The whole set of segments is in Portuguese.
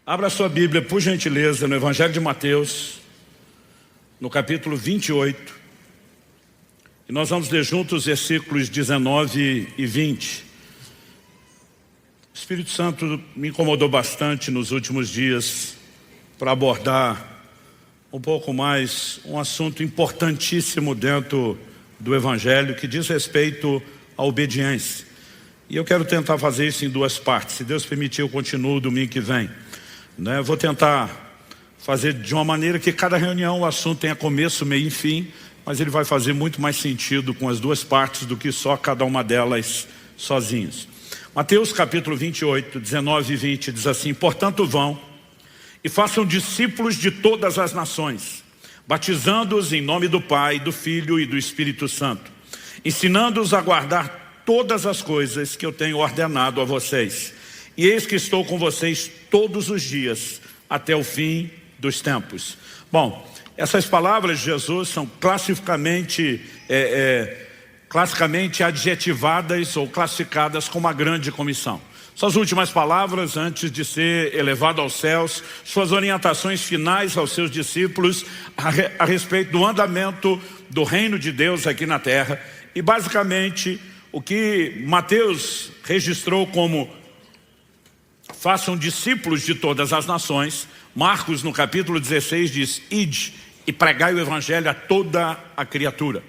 Abra sua Bíblia, por gentileza, no Evangelho de Mateus, no capítulo 28. E nós vamos ler juntos os versículos 19 e 20. O Espírito Santo me incomodou bastante nos últimos dias para abordar um pouco mais um assunto importantíssimo dentro do Evangelho, que diz respeito à obediência. E eu quero tentar fazer isso em duas partes. Se Deus permitir, eu continuo domingo que vem. Vou tentar fazer de uma maneira que cada reunião o assunto tenha começo, meio e fim, mas ele vai fazer muito mais sentido com as duas partes do que só cada uma delas sozinhas. Mateus capítulo 28, 19 e 20 diz assim: portanto vão e façam discípulos de todas as nações, batizando-os em nome do Pai, do Filho e do Espírito Santo, ensinando-os a guardar todas as coisas que eu tenho ordenado a vocês. E eis que estou com vocês todos os dias, até o fim dos tempos. Bom, essas palavras de Jesus são classicamente adjetivadas ou classificadas como a grande comissão. Suas últimas palavras antes de ser elevado aos céus, suas orientações finais aos seus discípulos a respeito do andamento do reino de Deus aqui na terra. E basicamente o que Mateus registrou como façam discípulos de todas as nações. Marcos no capítulo 16 diz: ide e pregai o evangelho a toda a criatura.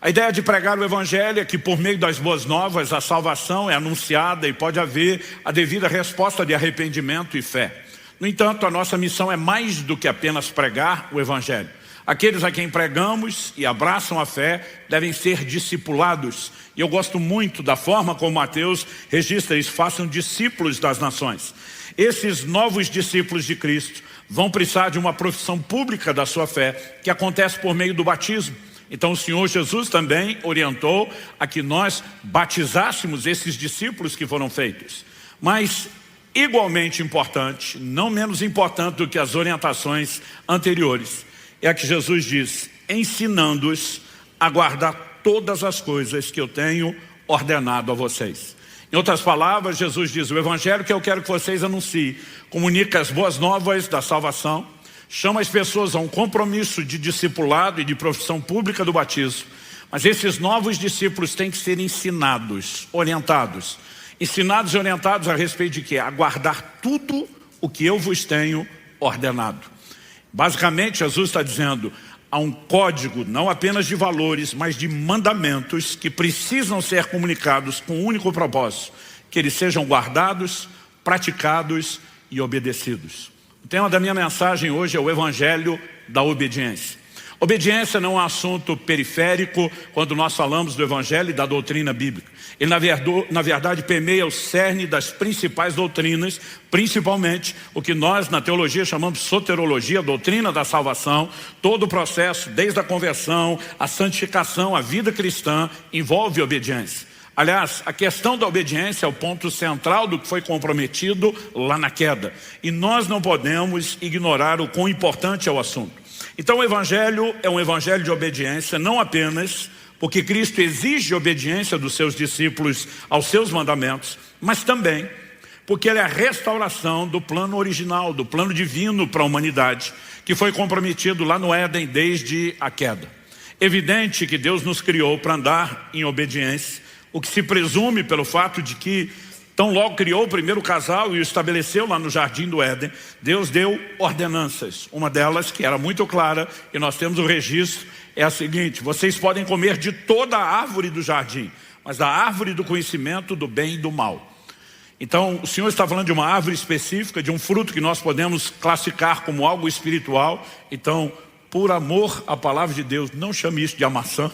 A ideia de pregar o evangelho é que por meio das boas novas a salvação é anunciada e pode haver a devida resposta de arrependimento e fé. No entanto, a nossa missão é mais do que apenas pregar o evangelho. Aqueles a quem pregamos e abraçam a fé devem ser discipulados. E eu gosto muito da forma como Mateus registra isso: façam discípulos das nações. Esses novos discípulos de Cristo vão precisar de uma profissão pública da sua fé, que acontece por meio do batismo. Então o Senhor Jesus também orientou a que nós batizássemos esses discípulos que foram feitos. Mas igualmente importante, não menos importante do que as orientações anteriores, é a que Jesus diz: ensinando-os a guardar todas as coisas que eu tenho ordenado a vocês. Em outras palavras, Jesus diz: o evangelho que eu quero que vocês anunciem comunica as boas novas da salvação, chama as pessoas a um compromisso de discipulado e de profissão pública do batismo. Mas esses novos discípulos têm que ser ensinados, orientados. Ensinados e orientados a respeito de quê? A guardar tudo o que eu vos tenho ordenado. Basicamente, Jesus está dizendo: há um código não apenas de valores, mas de mandamentos que precisam ser comunicados com um único propósito: que eles sejam guardados, praticados e obedecidos. O tema da minha mensagem hoje é o Evangelho da obediência. Obediência não é um assunto periférico quando nós falamos do Evangelho e da doutrina bíblica. Ele na verdade permeia o cerne das principais doutrinas, principalmente o que nós na teologia chamamos de soterologia, a doutrina da salvação. Todo o processo, desde a conversão, a santificação, a vida cristã, envolve obediência. Aliás, a questão da obediência é o ponto central do que foi comprometido lá na queda. E nós não podemos ignorar o quão importante é o assunto. Então o Evangelho é um evangelho de obediência, não apenas porque Cristo exige obediência dos seus discípulos aos seus mandamentos, mas também porque ele é a restauração do plano original, do plano divino para a humanidade, que foi comprometido lá no Éden desde a queda. Evidente que Deus nos criou para andar em obediência, o que se presume pelo fato de que tão logo criou o primeiro casal e o estabeleceu lá no jardim do Éden, Deus deu ordenanças. Uma delas, que era muito clara, e nós temos o registro, é a seguinte: vocês podem comer de toda a árvore do jardim, mas da árvore do conhecimento do bem e do mal. Então o Senhor está falando de uma árvore específica, de um fruto que nós podemos classificar como algo espiritual. Então, por amor à palavra de Deus, não chame isso de maçã,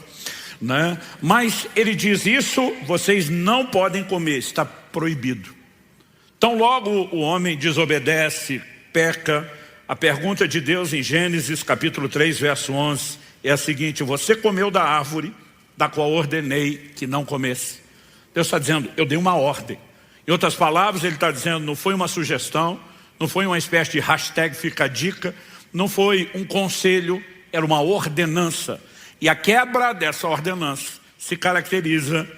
mas ele diz: isso vocês não podem comer, está proibido. Então logo o homem desobedece, peca. A pergunta de Deus em Gênesis capítulo 3 verso 11 é a seguinte: você comeu da árvore da qual ordenei que não comesse. Deus está dizendo: eu dei uma ordem. Em outras palavras, ele está dizendo: não foi uma sugestão, não foi uma espécie de hashtag fica a dica, não foi um conselho, era uma ordenança. E a quebra dessa ordenança se caracteriza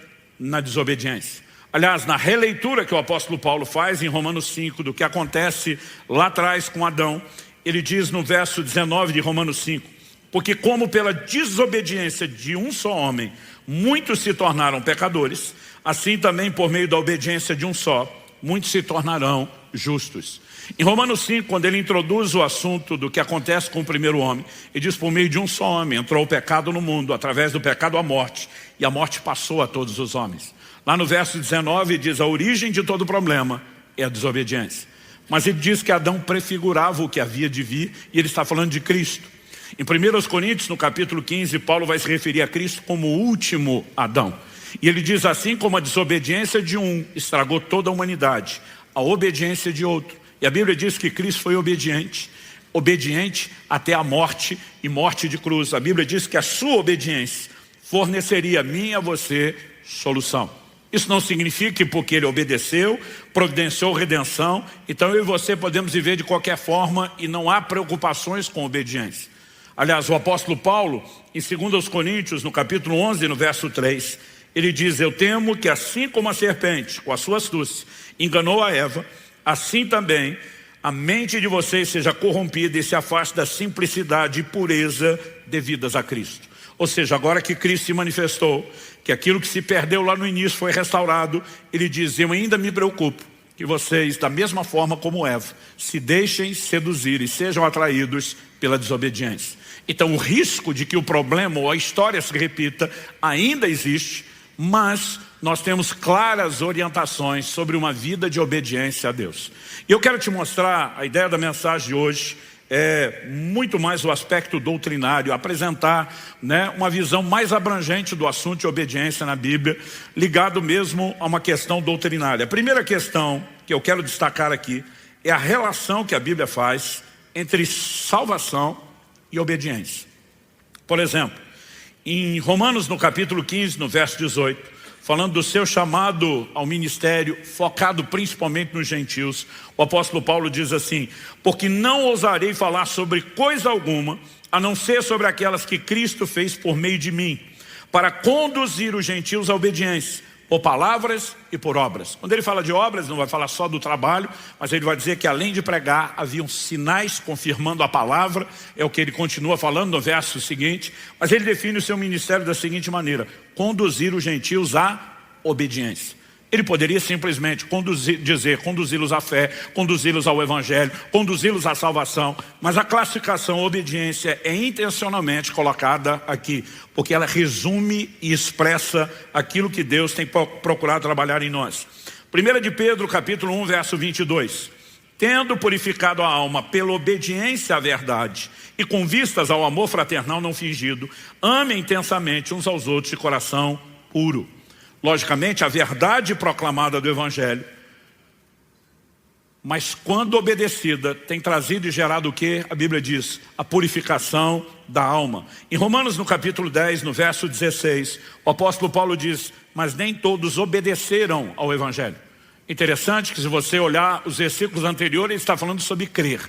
na desobediência. Aliás, na releitura que o apóstolo Paulo faz em Romanos 5, do que acontece lá atrás com Adão, ele diz no verso 19 de Romanos 5, porque como pela desobediência de um só homem, muitos se tornaram pecadores, assim também por meio da obediência de um só, muitos se tornarão justos. Em Romanos 5, quando ele introduz o assunto do que acontece com o primeiro homem, ele diz, por meio de um só homem entrou o pecado no mundo, através do pecado a morte, e a morte passou a todos os homens. Lá no verso 19 diz, a origem de todo problema é a desobediência. Mas ele diz que Adão prefigurava o que havia de vir, e ele está falando de Cristo. Em 1 Coríntios, no capítulo 15, Paulo vai se referir a Cristo como o último Adão. E ele diz assim, como a desobediência de um estragou toda a humanidade, a obediência de outro. E a Bíblia diz que Cristo foi obediente até a morte e morte de cruz. A Bíblia diz que a sua obediência forneceria a mim e a você solução. Isso não significa que porque ele obedeceu, providenciou redenção, então eu e você podemos viver de qualquer forma e não há preocupações com obediência. Aliás, o apóstolo Paulo, em 2 Coríntios, no capítulo 11, no verso 3, ele diz, eu temo que assim como a serpente, com a sua astúcia, enganou a Eva, assim também a mente de vocês seja corrompida e se afaste da simplicidade e pureza devidas a Cristo. Ou seja, agora que Cristo se manifestou, que aquilo que se perdeu lá no início foi restaurado, ele diz, eu ainda me preocupo que vocês, da mesma forma como Eva, se deixem seduzir e sejam atraídos pela desobediência. Então o risco de que o problema ou a história se repita ainda existe, mas nós temos claras orientações sobre uma vida de obediência a Deus. E eu quero te mostrar, a ideia da mensagem de hoje é muito mais o aspecto doutrinário, apresentar uma visão mais abrangente do assunto de obediência na Bíblia, ligado mesmo a uma questão doutrinária. A primeira questão que eu quero destacar aqui é a relação que a Bíblia faz entre salvação e obediência. Por exemplo, em Romanos, no capítulo 15, no verso 18, falando do seu chamado ao ministério, focado principalmente nos gentios, o apóstolo Paulo diz assim, porque não ousarei falar sobre coisa alguma, a não ser sobre aquelas que Cristo fez por meio de mim, para conduzir os gentios à obediência, por palavras e por obras. Quando ele fala de obras, não vai falar só do trabalho, mas ele vai dizer que além de pregar, haviam sinais confirmando a palavra, é o que ele continua falando no verso seguinte, mas ele define o seu ministério da seguinte maneira, conduzir os gentios à obediência. Ele poderia simplesmente conduzi-los à fé, conduzi-los ao evangelho, conduzi-los à salvação, mas a classificação obediência é intencionalmente colocada aqui, porque ela resume e expressa aquilo que Deus tem procurado trabalhar em nós. 1 de Pedro, capítulo 1, verso 22. Tendo purificado a alma pela obediência à verdade e com vistas ao amor fraternal não fingido, amem intensamente uns aos outros de coração puro. Logicamente, a verdade proclamada do Evangelho, mas quando obedecida, tem trazido e gerado o que? A Bíblia diz, a purificação da alma. Em Romanos, no capítulo 10, no verso 16, o apóstolo Paulo diz, mas nem todos obedeceram ao Evangelho. Interessante que se você olhar os versículos anteriores, ele está falando sobre crer.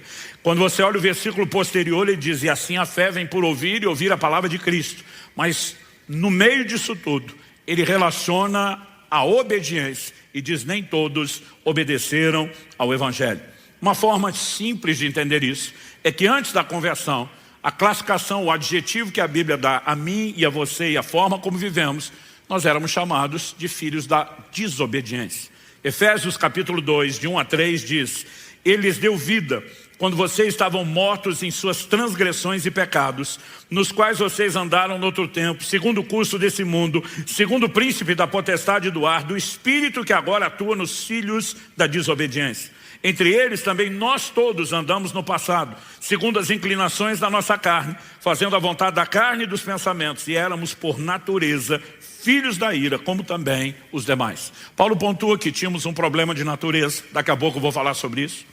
Quando você olha o versículo posterior, ele diz, e assim a fé vem por ouvir e ouvir a palavra de Cristo. Mas no meio disso tudo, ele relaciona a obediência e diz, nem todos obedeceram ao Evangelho. Uma forma simples de entender isso é que antes da conversão, a classificação, o adjetivo que a Bíblia dá a mim e a você e a forma como vivemos, nós éramos chamados de filhos da desobediência. Efésios capítulo 2, de 1 a 3 diz, ele lhes deu vida quando vocês estavam mortos em suas transgressões e pecados, nos quais vocês andaram no outro tempo, segundo o curso desse mundo, segundo o príncipe da potestade do ar, do espírito que agora atua nos filhos da desobediência. Entre eles também nós todos andamos no passado, segundo as inclinações da nossa carne, fazendo a vontade da carne e dos pensamentos, e éramos por natureza filhos da ira, como também os demais. Paulo pontua que tínhamos um problema de natureza, daqui a pouco eu vou falar sobre isso.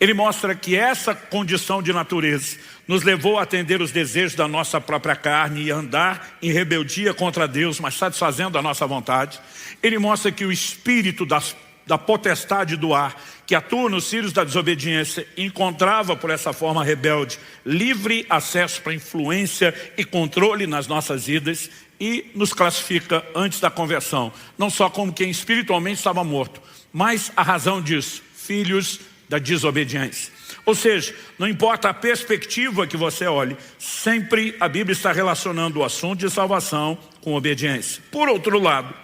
Ele mostra que essa condição de natureza nos levou a atender os desejos da nossa própria carne e andar em rebeldia contra Deus, mas satisfazendo a nossa vontade. Ele mostra que o espírito das da potestade do ar, que atua nos filhos da desobediência, encontrava por essa forma rebelde livre acesso para influência e controle nas nossas vidas e nos classifica antes da conversão, não só como quem espiritualmente estava morto, mas a razão disso, filhos da desobediência. Ou seja, não importa a perspectiva que você olhe, sempre a Bíblia está relacionando o assunto de salvação com obediência. Por outro lado,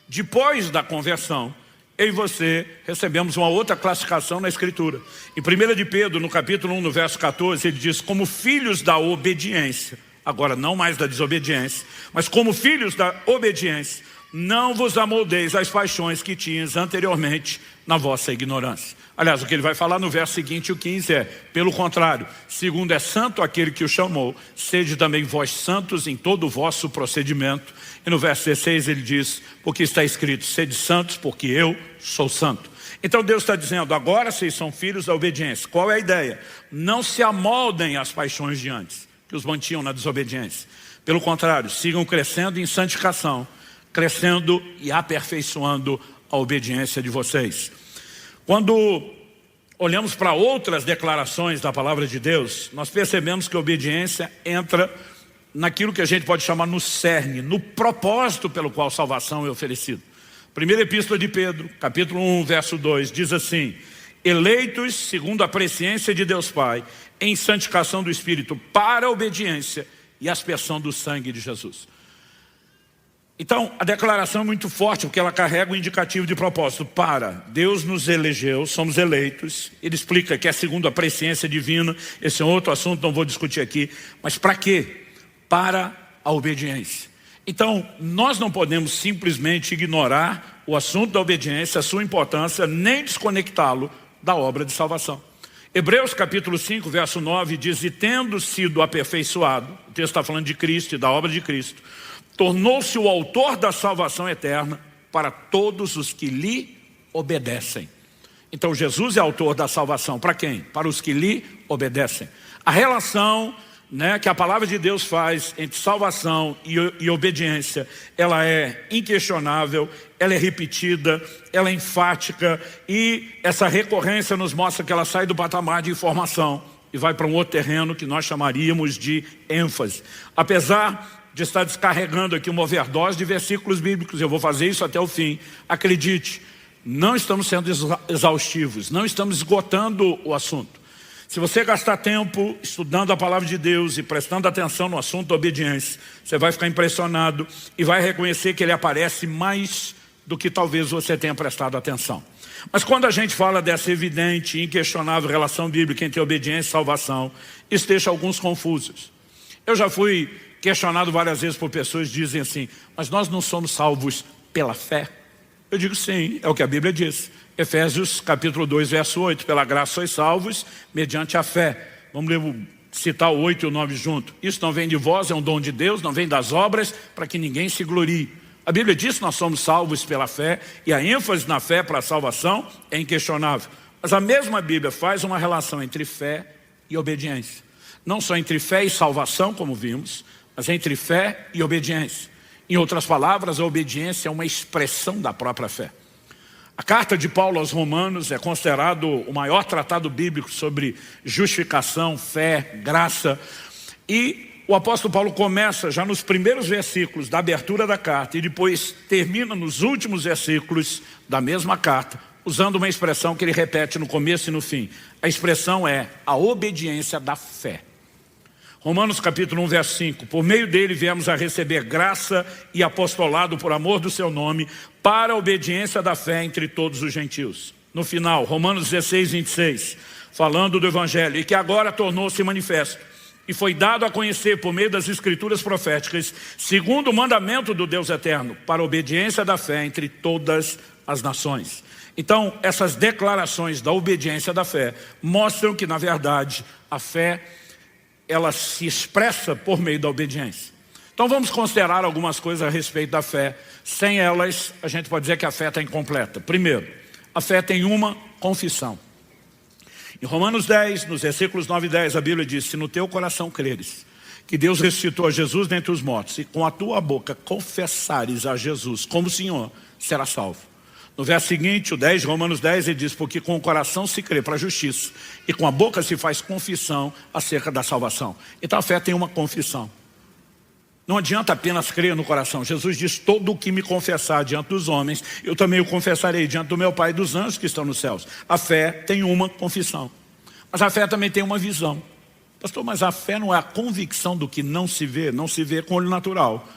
depois da conversão, eu e você recebemos uma outra classificação na Escritura. Em 1 de Pedro, no capítulo 1, no verso 14, ele diz, como filhos da obediência, agora não mais da desobediência, mas como filhos da obediência, não vos amoldeis às paixões que tinhas anteriormente na vossa ignorância. Aliás, o que ele vai falar no verso seguinte, o 15, é, pelo contrário, segundo é santo aquele que o chamou, sede também vós santos em todo o vosso procedimento. E no verso 16 ele diz, porque está escrito, sede santos porque eu sou santo. Então Deus está dizendo, agora vocês são filhos da obediência. Qual é a ideia? Não se amoldem às paixões de antes, que os mantinham na desobediência. Pelo contrário, sigam crescendo em santificação, crescendo e aperfeiçoando a obediência de vocês. Quando olhamos para outras declarações da palavra de Deus, nós percebemos que a obediência entra naquilo que a gente pode chamar no cerne, no propósito pelo qual salvação é oferecida. Primeira epístola de Pedro, capítulo 1, verso 2, diz assim, eleitos segundo a presciência de Deus Pai, em santificação do Espírito, para a obediência e aspersão do sangue de Jesus. Então, a declaração é muito forte, porque ela carrega o indicativo de propósito. Para, Deus nos elegeu, somos eleitos. Ele explica que é segundo a presciência divina. Esse é outro assunto, não vou discutir aqui. Mas para quê? Para a obediência. Então, nós não podemos simplesmente ignorar o assunto da obediência, a sua importância, nem desconectá-lo da obra de salvação. Hebreus capítulo 5, verso 9 diz, e tendo sido aperfeiçoado, o texto está falando de Cristo e da obra de Cristo, tornou-se o autor da salvação eterna para todos os que lhe obedecem. Então Jesus é autor da salvação para quem? Para os que lhe obedecem. A relação que a palavra de Deus faz entre salvação e obediência, ela é inquestionável, ela é repetida, ela é enfática e essa recorrência nos mostra que ela sai do patamar de informação e vai para um outro terreno que nós chamaríamos de ênfase. Apesar de estar descarregando aqui uma overdose de versículos bíblicos, eu vou fazer isso até o fim. Acredite, não estamos sendo exaustivos, não estamos esgotando o assunto. Se você gastar tempo estudando a palavra de Deus e prestando atenção no assunto da obediência, você vai ficar impressionado e vai reconhecer que ele aparece mais do que talvez você tenha prestado atenção. Mas quando a gente fala dessa evidente e inquestionável relação bíblica entre obediência e salvação, isso deixa alguns confusos. Eu já fui questionado várias vezes por pessoas que dizem assim, mas nós não somos salvos pela fé? Eu digo sim, é o que a Bíblia diz. Efésios capítulo 2, verso 8, pela graça sois salvos mediante a fé. Vamos citar o 8 e o 9 junto. Isso não vem de vós, é um dom de Deus, não vem das obras, para que ninguém se glorie. A Bíblia diz que nós somos salvos pela fé, e a ênfase na fé para a salvação é inquestionável. Mas a mesma Bíblia faz uma relação entre fé e obediência. Não só entre fé e salvação, como vimos, mas entre fé e obediência. Em outras palavras, a obediência é uma expressão da própria fé. A carta de Paulo aos Romanos é considerado o maior tratado bíblico sobre justificação, fé, graça. E o apóstolo Paulo começa já nos primeiros versículos da abertura da carta e depois termina nos últimos versículos da mesma carta, usando uma expressão que ele repete no começo e no fim. A expressão é a obediência da fé. Romanos capítulo 1, verso 5. Por meio dele viemos a receber graça e apostolado por amor do seu nome, para a obediência da fé entre todos os gentios. No final, Romanos 16, 26, falando do Evangelho, e que agora tornou-se manifesto, e foi dado a conhecer por meio das escrituras proféticas, segundo o mandamento do Deus eterno, para a obediência da fé entre todas as nações. Então, essas declarações da obediência da fé mostram que, na verdade, a fé ela se expressa por meio da obediência. Então vamos considerar algumas coisas a respeito da fé. Sem elas, a gente pode dizer que a fé está incompleta. Primeiro, a fé tem uma confissão. Em Romanos 10, nos versículos 9 e 10, a Bíblia diz, se no teu coração creres que Deus ressuscitou a Jesus dentre os mortos, e com a tua boca confessares a Jesus como Senhor, serás salvo. No verso seguinte, o 10, Romanos 10, ele diz: porque com o coração se crê para a justiça e com a boca se faz confissão acerca da salvação. Então a fé tem uma confissão. Não adianta apenas crer no coração. Jesus diz: todo o que me confessar diante dos homens, eu também o confessarei diante do meu Pai e dos anjos que estão nos céus. A fé tem uma confissão. Mas a fé também tem uma visão. Pastor, mas a fé não é a convicção do que não se vê com o olho natural.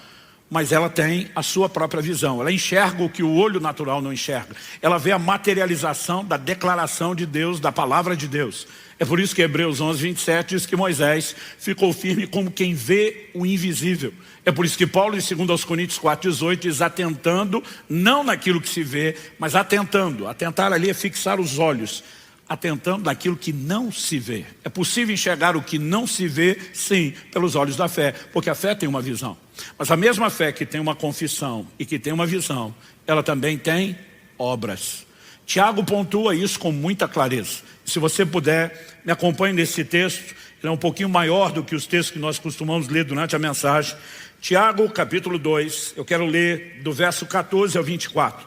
Mas ela tem a sua própria visão. Ela enxerga o que o olho natural não enxerga. Ela vê a materialização da declaração de Deus, da palavra de Deus. É por isso que Hebreus 11, 27 diz que Moisés ficou firme como quem vê o invisível. É por isso que Paulo, em 2 Coríntios 4, 18, diz: atentando, não naquilo que se vê, mas atentando. Atentar ali é fixar os olhos, atentando naquilo que não se vê. É possível enxergar o que não se vê, sim, pelos olhos da fé, porque a fé tem uma visão. Mas a mesma fé que tem uma confissão e que tem uma visão, ela também tem obras. Tiago pontua isso com muita clareza. Se você puder, me acompanhe nesse texto. Ele é um pouquinho maior do que os textos que nós costumamos ler durante a mensagem. Tiago, capítulo 2, eu quero ler do verso 14 ao 24.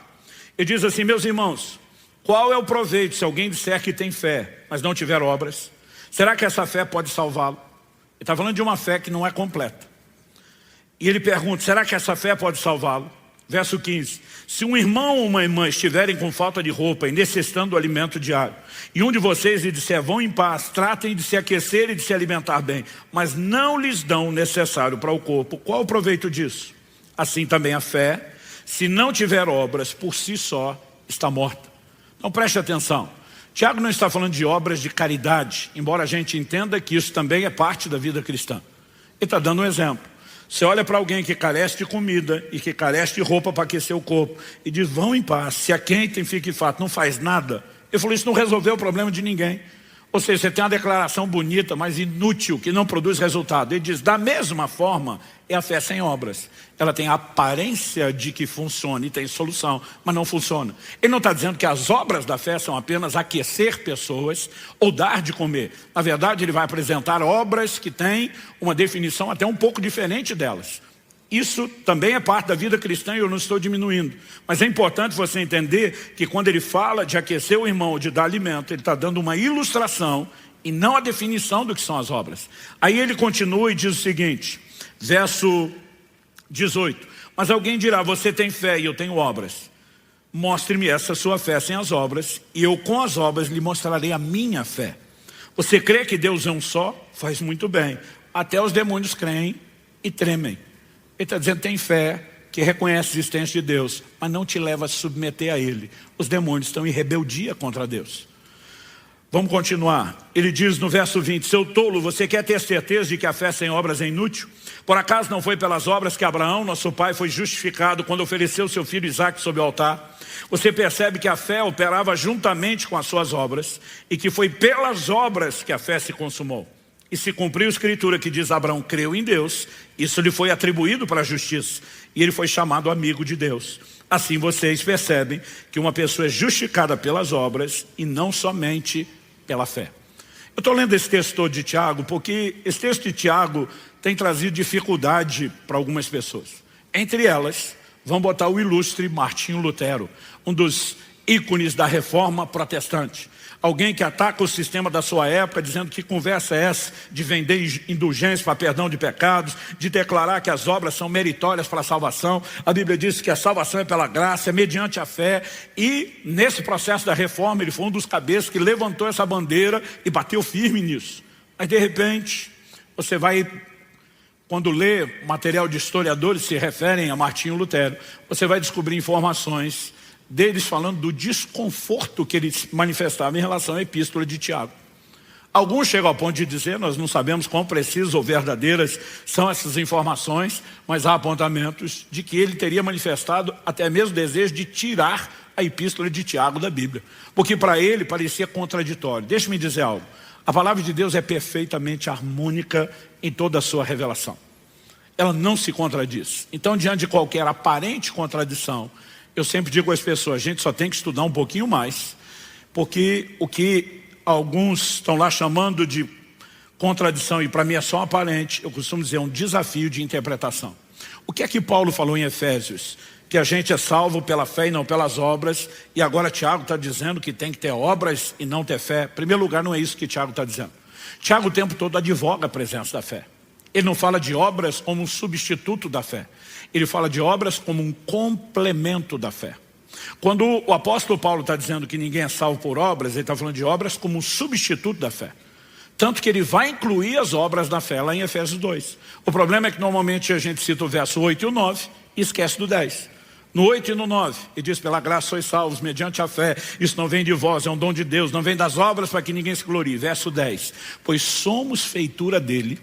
Ele diz assim: meus irmãos, qual é o proveito se alguém disser que tem fé, mas não tiver obras? Será que essa fé pode salvá-lo? Ele está falando de uma fé que não é completa. E ele pergunta: será que essa fé pode salvá-lo? Verso 15: se um irmão ou uma irmã estiverem com falta de roupa e necessitando do alimento diário, e um de vocês lhe disser: vão em paz, tratem de se aquecer e de se alimentar bem, mas não lhes dão o necessário para o corpo, qual o proveito disso? Assim também a fé, se não tiver obras, por si só está morta. Então preste atenção, Tiago não está falando de obras de caridade, embora a gente entenda que isso também é parte da vida cristã. Ele está dando um exemplo. Você olha para alguém que carece de comida e que carece de roupa para aquecer o corpo e diz: vão em paz, se aquentem, fiquem fartos, não faz nada. Ele falou: isso não resolveu o problema de ninguém. Ou seja, você tem uma declaração bonita, mas inútil, que não produz resultado. Ele diz: da mesma forma é a fé sem obras. Ela tem a aparência de que funciona e tem solução, mas não funciona. Ele não está dizendo que as obras da fé são apenas aquecer pessoas ou dar de comer. Na verdade, ele vai apresentar obras que têm uma definição até um pouco diferente delas. Isso também é parte da vida cristã e eu não estou diminuindo. Mas é importante você entender que quando ele fala de aquecer o irmão ou de dar alimento, ele está dando uma ilustração e não a definição do que são as obras. Aí ele continua e diz o seguinte, verso 18: mas alguém dirá: você tem fé e eu tenho obras. Mostre-me essa sua fé sem as obras, e eu com as obras lhe mostrarei a minha fé. Você crê que Deus é um só? Faz muito bem. Até os demônios creem e tremem. Ele está dizendo: tem fé que reconhece a existência de Deus, mas não te leva a se submeter a Ele. Os demônios estão em rebeldia contra Deus. Vamos continuar. Ele diz no verso 20: seu tolo, você quer ter certeza de que a fé sem obras é inútil? Por acaso não foi pelas obras que Abraão, nosso pai, foi justificado quando ofereceu seu filho Isaque sobre o altar? Você percebe que a fé operava juntamente com as suas obras e que foi pelas obras que a fé se consumou. E se cumpriu a escritura que diz: Abraão creu em Deus, isso lhe foi atribuído para a justiça, e ele foi chamado amigo de Deus. Assim vocês percebem que uma pessoa é justificada pelas obras e não somente pela fé. Eu estou lendo esse texto todo de Tiago porque esse texto de Tiago tem trazido dificuldade para algumas pessoas. Entre elas, vamos botar o ilustre Martinho Lutero, um dos ícones da reforma protestante. Alguém que ataca o sistema da sua época, dizendo: que conversa é essa de vender indulgência para perdão de pecados, de declarar que as obras são meritórias para a salvação. A Bíblia diz que a salvação é pela graça, é mediante a fé. E nesse processo da reforma, ele foi um dos cabeças que levantou essa bandeira e bateu firme nisso. Mas de repente, você vai, quando lê material de historiadores que se referem a Martinho Lutero, você vai descobrir informações deles falando do desconforto que ele manifestava em relação à epístola de Tiago. Alguns chegam ao ponto de dizer: nós não sabemos quão precisas ou verdadeiras são essas informações, mas há apontamentos de que ele teria manifestado até mesmo o desejo de tirar a epístola de Tiago da Bíblia, porque para ele parecia contraditório. Deixe-me dizer algo: a palavra de Deus é perfeitamente harmônica em toda a sua revelação. Ela não se contradiz. Então, diante de qualquer aparente contradição, eu sempre digo às pessoas: a gente só tem que estudar um pouquinho mais, porque o que alguns estão lá chamando de contradição, e para mim é só aparente, eu costumo dizer, é um desafio de interpretação. O que é que Paulo falou em Efésios? que a gente é salvo pela fé e não pelas obras, e agora Tiago está dizendo que tem que ter obras e não ter fé. Em primeiro lugar, não é isso que Tiago está dizendo. Tiago o tempo todo advoga a presença da fé. Ele não fala de obras como um substituto da fé. Ele fala de obras como um complemento da fé. Quando o apóstolo Paulo está dizendo que ninguém é salvo por obras, ele está falando de obras como um substituto da fé. Tanto que ele vai incluir as obras da fé lá em Efésios 2. O problema é que normalmente a gente cita o verso 8 e o 9 e esquece do 10. No 8 e no 9, ele diz: pela graça sois salvos mediante a fé, isso não vem de vós, é um dom de Deus, não vem das obras para que ninguém se glorie. Verso 10, pois somos feitura dele,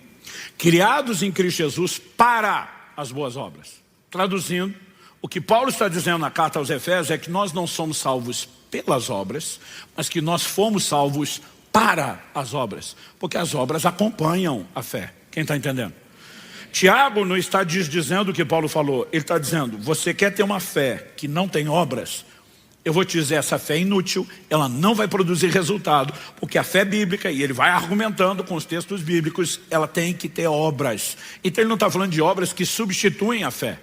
criados em Cristo Jesus para as boas obras. Traduzindo, o que Paulo está dizendo na carta aos Efésios é que nós não somos salvos pelas obras, mas que nós fomos salvos para as obras, porque as obras acompanham a fé. Quem está entendendo? Tiago não está dizendo o que Paulo falou, ele está dizendo: você quer ter uma fé que não tem obras? Eu vou te dizer, essa fé é inútil, ela não vai produzir resultado, porque a fé bíblica, e ele vai argumentando com os textos bíblicos, ela tem que ter obras. Então ele não está falando de obras que substituem a fé.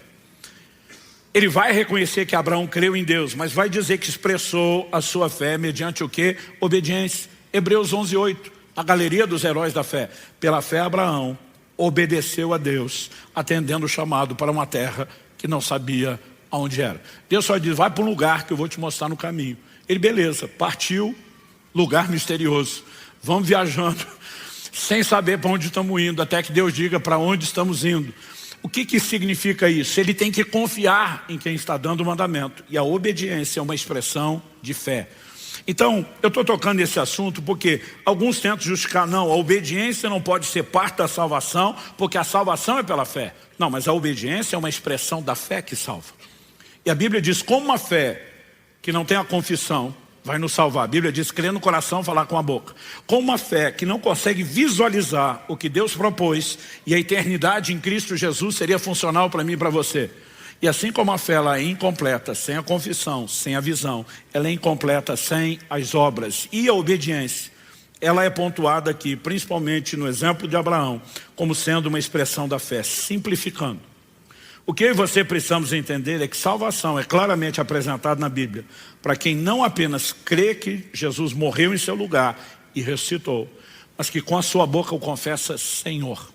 Ele vai reconhecer que Abraão creu em Deus, mas vai dizer que expressou a sua fé mediante o quê? Obediência. Hebreus 11:8, a galeria dos heróis da fé. Pela fé Abraão obedeceu a Deus, atendendo o chamado para uma terra que não sabia aonde era. Deus só diz: vai para um lugar que eu vou te mostrar no caminho. Ele, beleza, partiu, lugar misterioso. Vamos viajando, sem saber para onde estamos indo, até que Deus diga para onde estamos indo. O que significa isso? Ele tem que confiar em quem está dando o mandamento. E a obediência é uma expressão de fé. Então, eu estou tocando nesse assunto porque alguns tentam justificar: não, a obediência não pode ser parte da salvação, porque a salvação é pela fé. Não, mas a obediência é uma expressão da fé que salva. E a Bíblia diz: como uma fé que não tem a confissão vai nos salvar. A Bíblia diz: crer no coração, falar com a boca. Como uma fé que não consegue visualizar o que Deus propôs, e a eternidade em Cristo Jesus seria funcional para mim e para você. E assim como a fé ela é incompleta sem a confissão, sem a visão, ela é incompleta sem as obras. E a obediência, ela é pontuada aqui, principalmente no exemplo de Abraão, como sendo uma expressão da fé. Simplificando, o que eu e você precisamos entender é que salvação é claramente apresentada na Bíblia para quem não apenas crê que Jesus morreu em seu lugar e ressuscitou, mas que com a sua boca o confessa Senhor.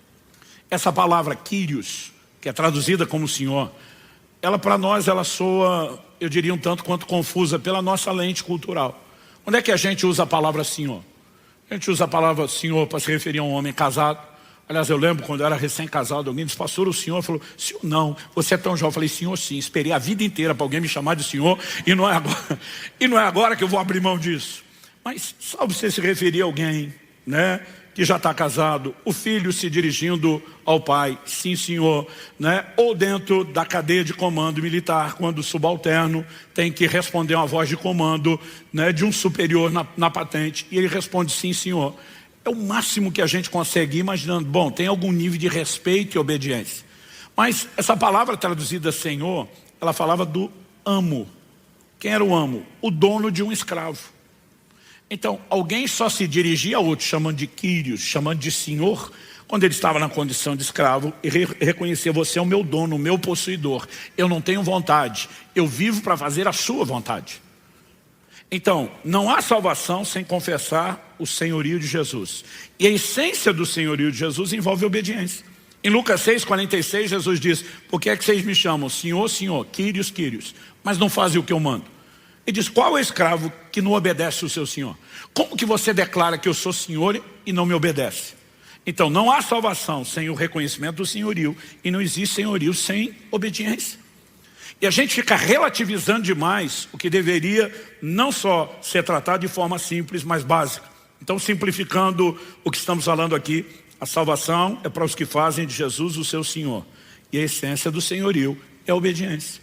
Essa palavra Kyrios, que é traduzida como Senhor, ela para nós ela soa, eu diria, um tanto quanto confusa pela nossa lente cultural. Onde é que a gente usa a palavra Senhor? A gente usa a palavra Senhor para se referir a um homem casado. Aliás, eu lembro quando eu era recém-casado, alguém disse: pastor, o senhor? Falou: senhor não, você é tão jovem. Eu falei: senhor sim, esperei a vida inteira para alguém me chamar de senhor, e não é agora que eu vou abrir mão disso. Mas salve você se referir a alguém, né, que já está casado, o filho se dirigindo ao pai: sim senhor, né? Ou dentro da cadeia de comando militar, quando o subalterno tem que responder uma voz de comando, né, de um superior na patente, e ele responde: sim senhor. É o máximo que a gente consegue ir imaginando. Bom, tem algum nível de respeito e obediência. Mas essa palavra traduzida Senhor, ela falava do amo. Quem era o amo? O dono de um escravo. Então, alguém só se dirigia a outro chamando de Kyrios, chamando de Senhor, quando ele estava na condição de escravo e reconhecia: você é o meu dono, o meu possuidor. Eu não tenho vontade, eu vivo para fazer a sua vontade. Então, não há salvação sem confessar o senhorio de Jesus. E a essência do senhorio de Jesus envolve obediência. Em Lucas 6,46, Jesus diz: por que é que vocês me chamam Senhor, Senhor, Kyrios, Kyrios, mas não fazem o que eu mando? Ele diz: qual é o escravo que não obedece o seu senhor? Como que você declara que eu sou senhor e não me obedece? Então, não há salvação sem o reconhecimento do senhorio, e não existe senhorio sem obediência. E a gente fica relativizando demais o que deveria não só ser tratado de forma simples, mas básica. Então, simplificando o que estamos falando aqui, a salvação é para os que fazem de Jesus o seu Senhor. E a essência do senhorio é a obediência.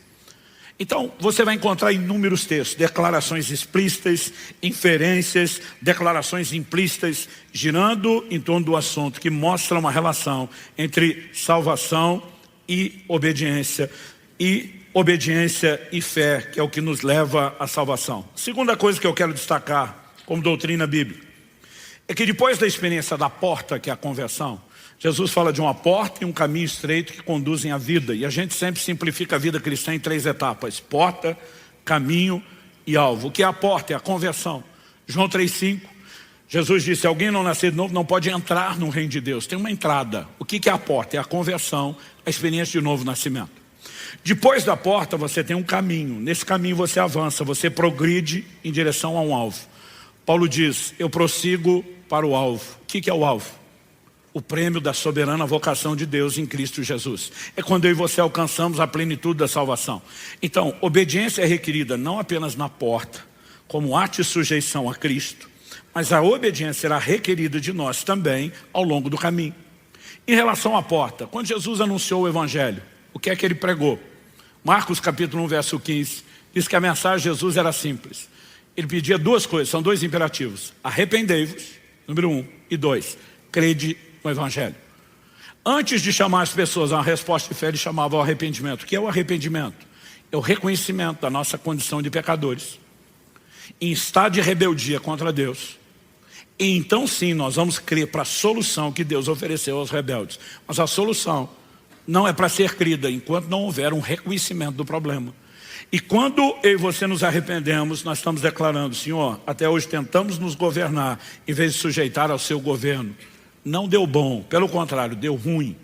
Então, você vai encontrar inúmeros textos, declarações explícitas, inferências, declarações implícitas, girando em torno do assunto, que mostra uma relação entre salvação e obediência e fé, que é o que nos leva à salvação. Segunda coisa que eu quero destacar como doutrina bíblica é que depois da experiência da porta, que é a conversão, Jesus fala de uma porta e um caminho estreito que conduzem à vida. E a gente sempre simplifica a vida cristã em 3 etapas: porta, caminho e alvo. O que é a porta? É a conversão. João 3,5, Jesus disse: alguém não nascer de novo não pode entrar no reino de Deus. Tem uma entrada. O que é a porta? É a conversão, a experiência de novo nascimento. Depois da porta você tem um caminho. Nesse caminho você avança, você progride em direção a um alvo. Paulo diz: eu prossigo para o alvo. O que é o alvo? O prêmio da soberana vocação de Deus em Cristo Jesus. É quando eu e você alcançamos a plenitude da salvação. Então, obediência é requerida não apenas na porta, como ato de sujeição a Cristo, mas a obediência será requerida de nós também ao longo do caminho. Em relação à porta, quando Jesus anunciou o Evangelho, o que é que ele pregou? Marcos capítulo 1, verso 15, diz que a mensagem de Jesus era simples. Ele pedia 2 coisas, são 2 imperativos: arrependei-vos, número 1, e 2, crede no Evangelho. Antes de chamar as pessoas a uma resposta de fé, ele chamava ao arrependimento. O que é o arrependimento? É o reconhecimento da nossa condição de pecadores, em estado de rebeldia contra Deus. E então sim, nós vamos crer para a solução que Deus ofereceu aos rebeldes. Mas a solução não é para ser crida enquanto não houver um reconhecimento do problema. E quando eu e você nos arrependemos, nós estamos declarando: Senhor, até hoje tentamos nos governar em vez de sujeitar ao seu governo. Não deu bom, pelo contrário, deu ruim.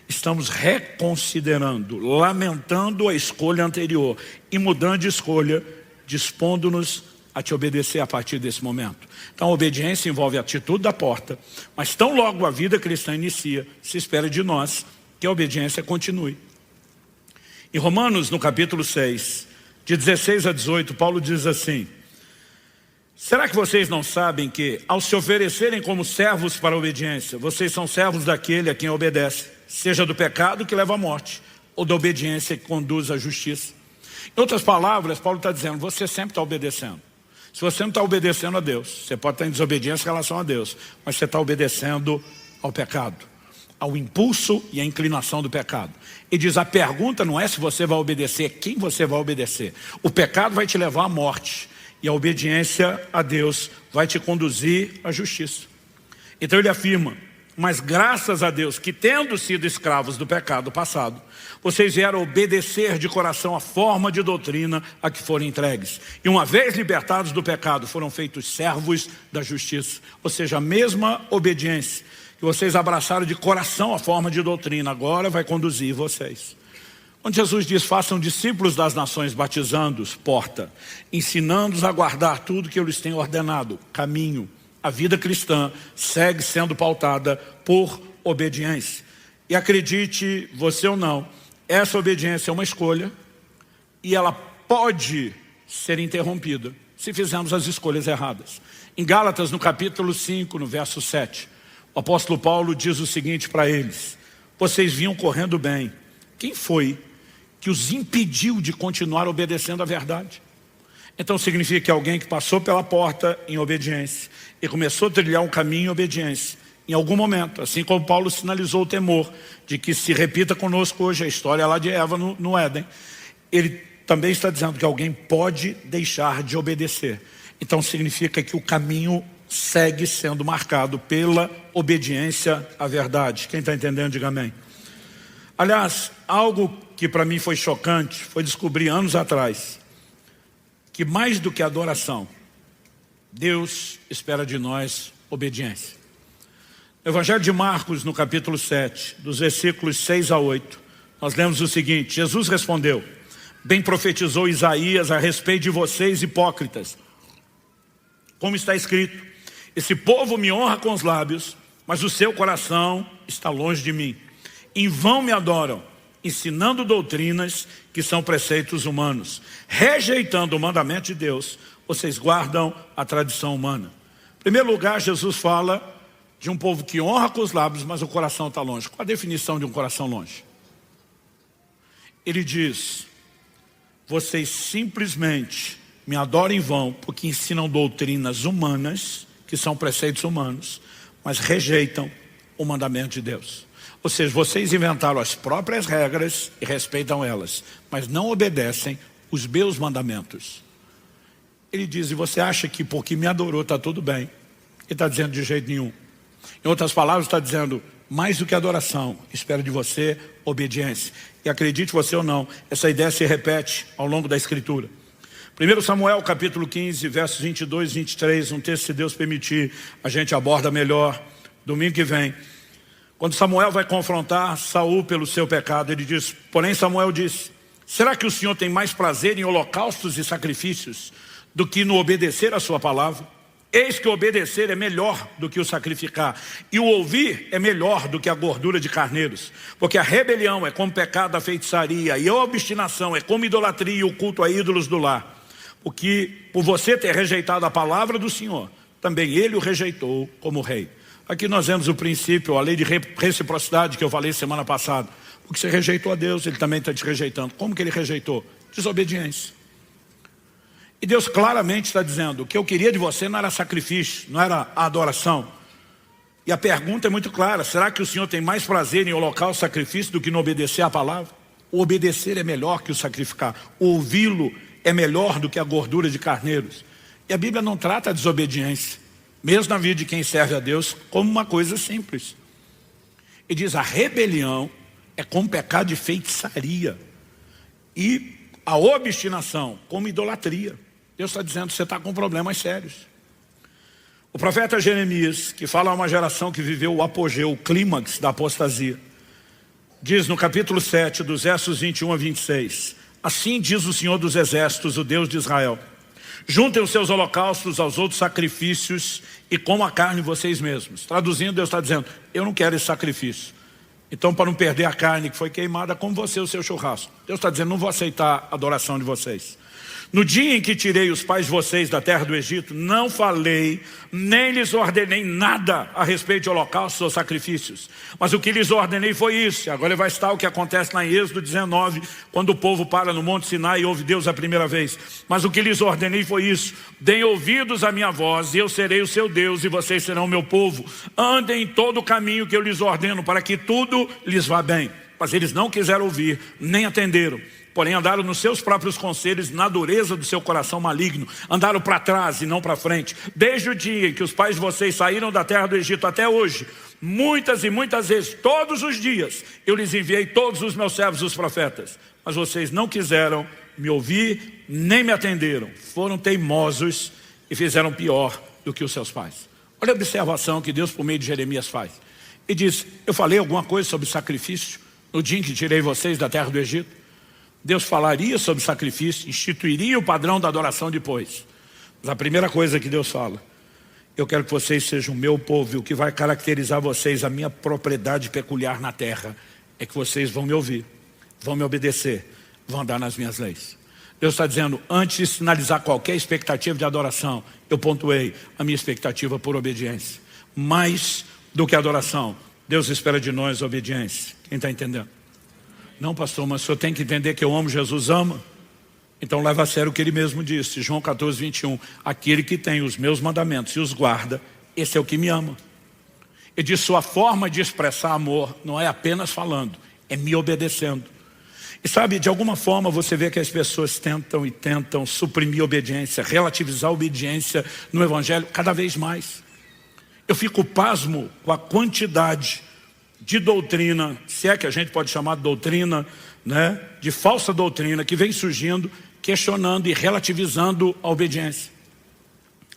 Estamos reconsiderando, lamentando a escolha anterior e mudando de escolha, dispondo-nos a te obedecer a partir desse momento. Então a obediência envolve a atitude da porta, mas tão logo a vida cristã inicia, se espera de nós que a obediência continue. Em Romanos, no capítulo 6, de 16 a 18, Paulo diz assim: será que vocês não sabem que, ao se oferecerem como servos para a obediência, vocês são servos daquele a quem obedece, seja do pecado que leva à morte, ou da obediência que conduz à justiça? Em outras palavras, Paulo está dizendo: você sempre está obedecendo. Se você não está obedecendo a Deus, você pode estar em desobediência em relação a Deus, mas você está obedecendo ao pecado, ao impulso e à inclinação do pecado. E diz: a pergunta não é se você vai obedecer, é quem você vai obedecer. O pecado vai te levar à morte, e a obediência a Deus vai te conduzir à justiça. Então ele afirma: mas graças a Deus que, tendo sido escravos do pecado passado, vocês vieram obedecer de coração a forma de doutrina a que foram entregues. E uma vez libertados do pecado, foram feitos servos da justiça. Ou seja, a mesma obediência que vocês abraçaram de coração a forma de doutrina, agora vai conduzir vocês. Quando Jesus diz: façam discípulos das nações, batizando-os, porta, ensinando-os a guardar tudo que eu lhes tenho ordenado, caminho. A vida cristã segue sendo pautada por obediência. E acredite você ou não, essa obediência é uma escolha e ela pode ser interrompida se fizermos as escolhas erradas. Em Gálatas, no capítulo 5, no verso 7, o apóstolo Paulo diz o seguinte para eles: vocês vinham correndo bem. Quem foi que os impediu de continuar obedecendo à verdade? Então significa que alguém que passou pela porta em obediência e começou a trilhar um caminho em obediência, em algum momento, assim como Paulo sinalizou o temor de que se repita conosco hoje a história lá de Eva no Éden, ele também está dizendo que alguém pode deixar de obedecer. Então significa que o caminho segue sendo marcado pela obediência à verdade. Quem está entendendo, diga amém. Aliás, algo que para mim foi chocante foi descobrir anos atrás que, mais do que adoração, Deus espera de nós obediência. No Evangelho de Marcos, no capítulo 7, dos versículos 6 a 8, nós lemos o seguinte: Jesus respondeu: bem profetizou Isaías a respeito de vocês, hipócritas. Como está escrito: esse povo me honra com os lábios, mas o seu coração está longe de mim. Em vão me adoram, ensinando doutrinas que são preceitos humanos. Rejeitando o mandamento de Deus, vocês guardam a tradição humana. Em primeiro lugar, Jesus fala de um povo que honra com os lábios, mas o coração está longe. Qual a definição de um coração longe? Ele diz: vocês simplesmente me adoram em vão, porque ensinam doutrinas humanas, que são preceitos humanos, mas rejeitam o mandamento de Deus. Ou seja, vocês inventaram as próprias regras e respeitam elas, mas não obedecem os meus mandamentos. Ele diz: e você acha que porque me adorou está tudo bem? Ele está dizendo: de jeito nenhum. Em outras palavras, está dizendo, mais do que adoração, espero de você obediência. E acredite você ou não, essa ideia se repete ao longo da Escritura. 1 Samuel capítulo 15, versos 22 e 23, um texto, se Deus permitir, a gente aborda melhor domingo que vem. Quando Samuel vai confrontar Saul pelo seu pecado, ele diz, porém Samuel disse, será que o Senhor tem mais prazer em holocaustos e sacrifícios do que no obedecer a sua palavra? Eis que o obedecer é melhor do que o sacrificar, e o ouvir é melhor do que a gordura de carneiros. Porque a rebelião é como pecado da feitiçaria, e a obstinação é como idolatria e o culto a ídolos do lar. Porque por você ter rejeitado a palavra do Senhor, também ele o rejeitou como rei. Aqui nós vemos o princípio, a lei de reciprocidade que eu falei semana passada. Porque você rejeitou a Deus, ele também está te rejeitando. Como que ele rejeitou? Desobediência. E Deus claramente está dizendo, o que eu queria de você não era sacrifício, não era adoração. E a pergunta é muito clara, será que o Senhor tem mais prazer em holocausto e sacrifício do que no obedecer a palavra? O obedecer é melhor que o sacrificar, ouvi-lo é melhor do que a gordura de carneiros. E a Bíblia não trata a desobediência, mesmo na vida de quem serve a Deus, como uma coisa simples. E diz, a rebelião é como pecado de feitiçaria. E a obstinação como idolatria. Deus está dizendo, você está com problemas sérios. O profeta Jeremias, que fala a uma geração que viveu o apogeu, o clímax da apostasia, diz no capítulo 7, dos versos 21 a 26, assim diz o Senhor dos Exércitos, o Deus de Israel, juntem os seus holocaustos aos outros sacrifícios e comam a carne vocês mesmos. Traduzindo, Deus está dizendo, eu não quero esse sacrifício. Então, para não perder a carne que foi queimada, como você o seu churrasco. Deus está dizendo, não vou aceitar a adoração de vocês. No dia em que tirei os pais de vocês da terra do Egito, não falei, nem lhes ordenei nada a respeito de holocaustos ou sacrifícios. Mas o que lhes ordenei foi isso. Agora vai estar o que acontece lá em Êxodo 19, quando o povo para no Monte Sinai e ouve Deus a primeira vez. Mas o que lhes ordenei foi isso. Deem ouvidos à minha voz, e eu serei o seu Deus, e vocês serão o meu povo. Andem em todo o caminho que eu lhes ordeno, para que tudo lhes vá bem. Mas eles não quiseram ouvir, nem atenderam. Porém andaram nos seus próprios conselhos, na dureza do seu coração maligno. Andaram para trás e não para frente. Desde o dia em que os pais de vocês saíram da terra do Egito até hoje, muitas e muitas vezes, todos os dias, eu lhes enviei todos os meus servos, os profetas. Mas vocês não quiseram me ouvir, nem me atenderam. Foram teimosos e fizeram pior do que os seus pais. Olha a observação que Deus, por meio de Jeremias, faz. E diz, eu falei alguma coisa sobre sacrifício no dia em que tirei vocês da terra do Egito? Deus falaria sobre sacrifício, instituiria o padrão da adoração depois. Mas a primeira coisa que Deus fala, eu quero que vocês sejam o meu povo, e o que vai caracterizar vocês, a minha propriedade peculiar na terra, é que vocês vão me ouvir, vão me obedecer, vão andar nas minhas leis. Deus está dizendo, antes de sinalizar qualquer expectativa de adoração, eu pontuei a minha expectativa por obediência. Mais do que adoração, Deus espera de nós obediência. Quem está entendendo? Não, pastor, mas o senhor tem que entender que eu amo, Jesus ama. Então leva a sério o que ele mesmo disse, João 14, 21. Aquele que tem os meus mandamentos e os guarda, esse é o que me ama. Ele diz, sua forma de expressar amor não é apenas falando, é me obedecendo. E sabe, de alguma forma você vê que as pessoas tentam suprimir a obediência, relativizar a obediência no Evangelho cada vez mais. Eu fico pasmo com a quantidade de doutrina, se é que a gente pode chamar de doutrina, né, de falsa doutrina, que vem surgindo, questionando e relativizando a obediência.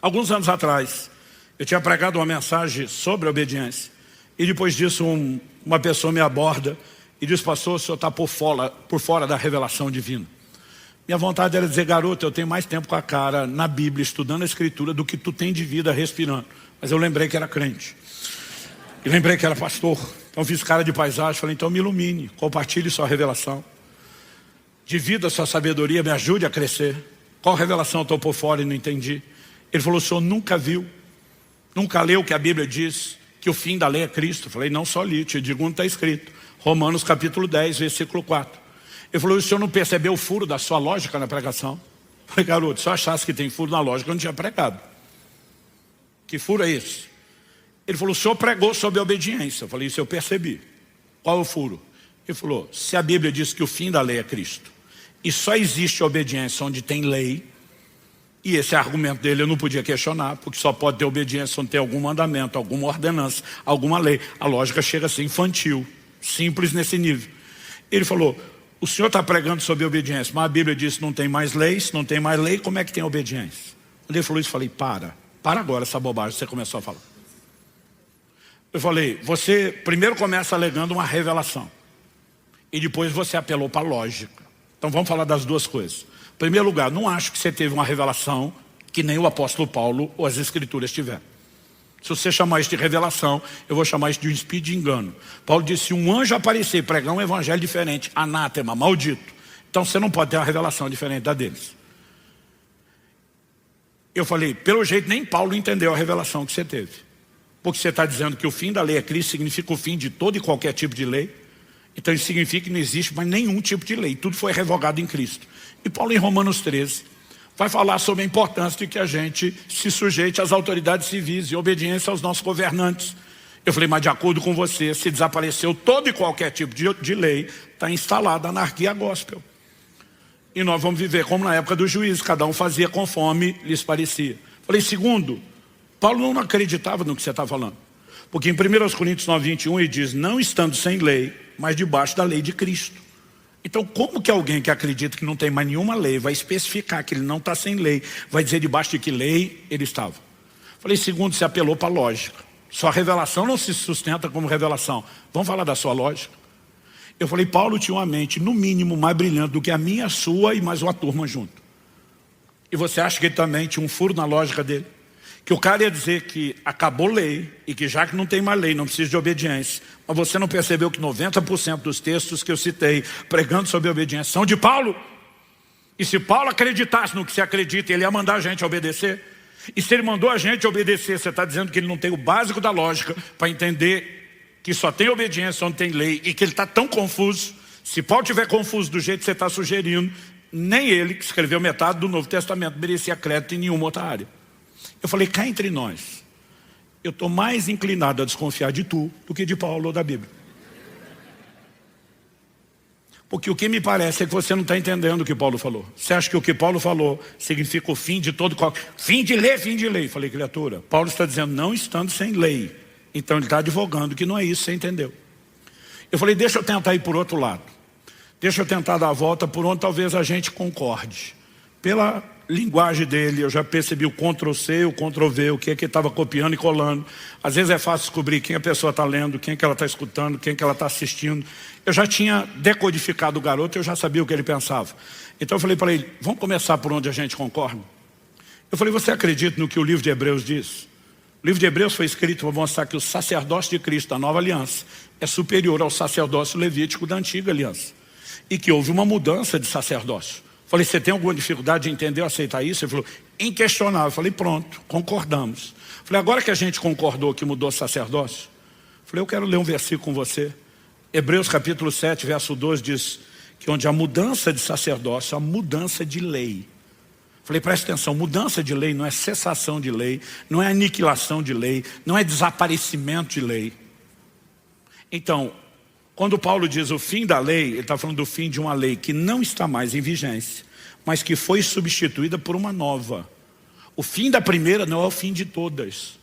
Alguns anos atrás, eu tinha pregado uma mensagem sobre a obediência, e depois disso uma pessoa me aborda e diz, pastor, o senhor está por fora da revelação divina. Minha vontade era dizer, garoto, eu tenho mais tempo com a cara na Bíblia, estudando a Escritura, do que tu tem de vida respirando. Mas eu lembrei que era crente. E lembrei que era pastor. Então fiz cara de paisagem, falei, então me ilumine, compartilhe sua revelação. Divida sua sabedoria, me ajude a crescer. Qual revelação eu estou por fora e não entendi? Ele falou, o senhor nunca viu, nunca leu o que a Bíblia diz, que o fim da lei é Cristo. Eu falei, não só li, te digo onde está escrito. Romanos capítulo 10, versículo 4. Ele falou, o senhor não percebeu o furo da sua lógica na pregação? Eu falei, garoto, se eu achasse que tem furo na lógica, eu não tinha pregado. Que furo é esse? Ele falou, o senhor pregou sobre a obediência. Eu falei, isso eu percebi. Qual é o furo? Ele falou, se a Bíblia diz que o fim da lei é Cristo, e só existe obediência onde tem lei, E esse argumento dele eu não podia questionar, porque só pode ter obediência quando tem algum mandamento, alguma ordenança, alguma lei. A lógica chega a ser infantil, simples nesse nível. Ele falou, o senhor está pregando sobre obediência, mas a Bíblia diz que não tem mais lei, se não tem mais lei, como é que tem obediência? Quando ele falou isso, eu falei, para agora essa bobagem que você começou a falar. Eu falei, você primeiro começa alegando uma revelação, e depois você apelou para a lógica. Então vamos falar das duas coisas. Em primeiro lugar, não acho que você teve uma revelação que nem o apóstolo Paulo ou as escrituras tiveram. Se você chamar isso de revelação, eu vou chamar isso de um espírito de engano. Paulo disse, se um anjo aparecer e pregar um evangelho diferente, anátema, maldito, então você não pode ter uma revelação diferente da deles. Eu falei, pelo jeito nem Paulo entendeu a revelação que você teve. Porque você está dizendo que o fim da lei é Cristo, significa o fim de todo e qualquer tipo de lei. Então isso significa que não existe mais nenhum tipo de lei, tudo foi revogado em Cristo. E Paulo em Romanos 13 vai falar sobre a importância de que a gente se sujeite às autoridades civis e obediência aos nossos governantes. Eu falei, mas de acordo com você, se desapareceu todo e qualquer tipo de lei, está instalada a anarquia gospel. E nós vamos viver como na época do juízo, cada um fazia conforme lhes parecia. Falei, segundo, Paulo não acreditava no que você está falando. Porque em 1 Coríntios 9:21 ele diz, não estando sem lei, mas debaixo da lei de Cristo. Então como que alguém que acredita que não tem mais nenhuma lei vai especificar que ele não está sem lei, vai dizer debaixo de que lei ele estava? Falei, segundo, você apelou para a lógica. Sua revelação não se sustenta como revelação. Vamos falar da sua lógica? Eu falei, Paulo tinha uma mente no mínimo mais brilhante do que a minha, a sua e mais uma turma junto. E você acha que ele também tinha um furo na lógica dele? Que o cara ia dizer que acabou lei e que já que não tem mais lei, não precisa de obediência. Mas você não percebeu que 90% dos textos que eu citei pregando sobre obediência são de Paulo? E se Paulo acreditasse no que você acredita, ele ia mandar a gente obedecer? E se ele mandou a gente obedecer, você está dizendo que ele não tem o básico da lógica para entender que só tem obediência onde tem lei e que ele está tão confuso. Se Paulo estiver confuso do jeito que você está sugerindo, nem ele, que escreveu metade do Novo Testamento, merecia crédito em nenhuma outra área. Eu falei, cá entre nós, eu estou mais inclinado a desconfiar de tu do que de Paulo ou da Bíblia. Porque o que me parece é que você não está entendendo o que Paulo falou. Você acha que o que Paulo falou significa o fim de todo qualquer... Fim de lei, fim de lei. Falei, criatura, Paulo está dizendo não estando sem lei. Então ele está advogando que não é isso, você entendeu. Eu falei, deixa eu tentar ir por outro lado. Deixa eu tentar dar a volta por onde talvez a gente concorde. Pela linguagem dele, eu já percebi o Ctrl+C, o Ctrl+V, o que é que ele estava copiando e colando. Às vezes é fácil descobrir quem a pessoa está lendo, quem é que ela está escutando, quem é que ela está assistindo. Eu já tinha decodificado o garoto, eu já sabia o que ele pensava. Então eu falei para ele, vamos começar por onde a gente concorda? Eu falei, você acredita no que o livro de Hebreus diz? O livro de Hebreus foi escrito para mostrar que o sacerdócio de Cristo da nova aliança é superior ao sacerdócio levítico da antiga aliança. E que houve uma mudança de sacerdócio. Falei, você tem alguma dificuldade de entender ou aceitar isso? Ele falou, inquestionável. Falei, pronto, concordamos. Falei, agora que a gente concordou que mudou o sacerdócio, falei, eu quero ler um versículo com você. Hebreus capítulo 7, verso 12 diz que onde a mudança de sacerdócio, a mudança de lei. Falei, presta atenção, mudança de lei não é cessação de lei, não é aniquilação de lei, não é desaparecimento de lei. Então, quando Paulo diz o fim da lei, ele está falando do fim de uma lei que não está mais em vigência, mas que foi substituída por uma nova. O fim da primeira não é o fim de todas.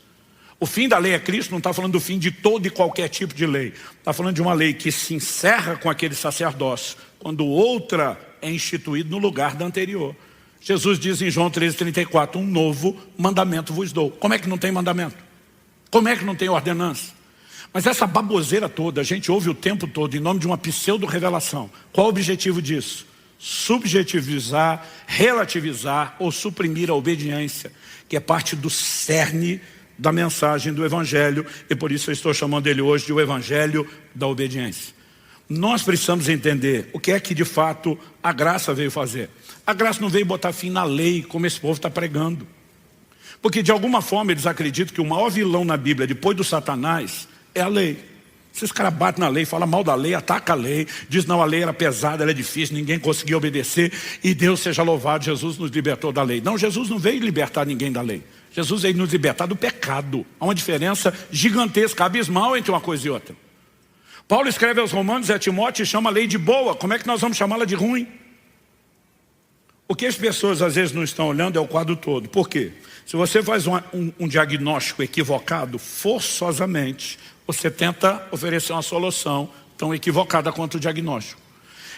O fim da lei é Cristo, não está falando do fim de todo e qualquer tipo de lei. Está falando de uma lei que se encerra com aquele sacerdócio, quando outra é instituída no lugar da anterior. Jesus diz em João 13:34, um novo mandamento vos dou. Como é que não tem mandamento? Como é que não tem ordenança? Mas essa baboseira toda, a gente ouve o tempo todo em nome de uma pseudo-revelação. Qual o objetivo disso? Subjetivizar, relativizar ou suprimir a obediência, que é parte do cerne da mensagem do Evangelho, e por isso eu estou chamando ele hoje de o Evangelho da obediência. Nós precisamos entender o que é que de fato a graça veio fazer. A graça não veio botar fim na lei, como esse povo está pregando. Porque de alguma forma eles acreditam que o maior vilão na Bíblia, depois do Satanás, é a lei. Esses caras batem na lei, falam mal da lei, atacam a lei, diz não, a lei era pesada, ela é difícil, ninguém conseguia obedecer, e Deus seja louvado, Jesus nos libertou da lei. Não, Jesus não veio libertar ninguém da lei. Jesus veio nos libertar do pecado. Há uma diferença gigantesca, abismal entre uma coisa e outra. Paulo escreve aos Romanos e a Timóteo e chama a lei de boa. Como é que nós vamos chamá-la de ruim? O que as pessoas às vezes não estão olhando é o quadro todo. Por quê? Se você faz um diagnóstico equivocado, forçosamente, você tenta oferecer uma solução tão equivocada quanto o diagnóstico.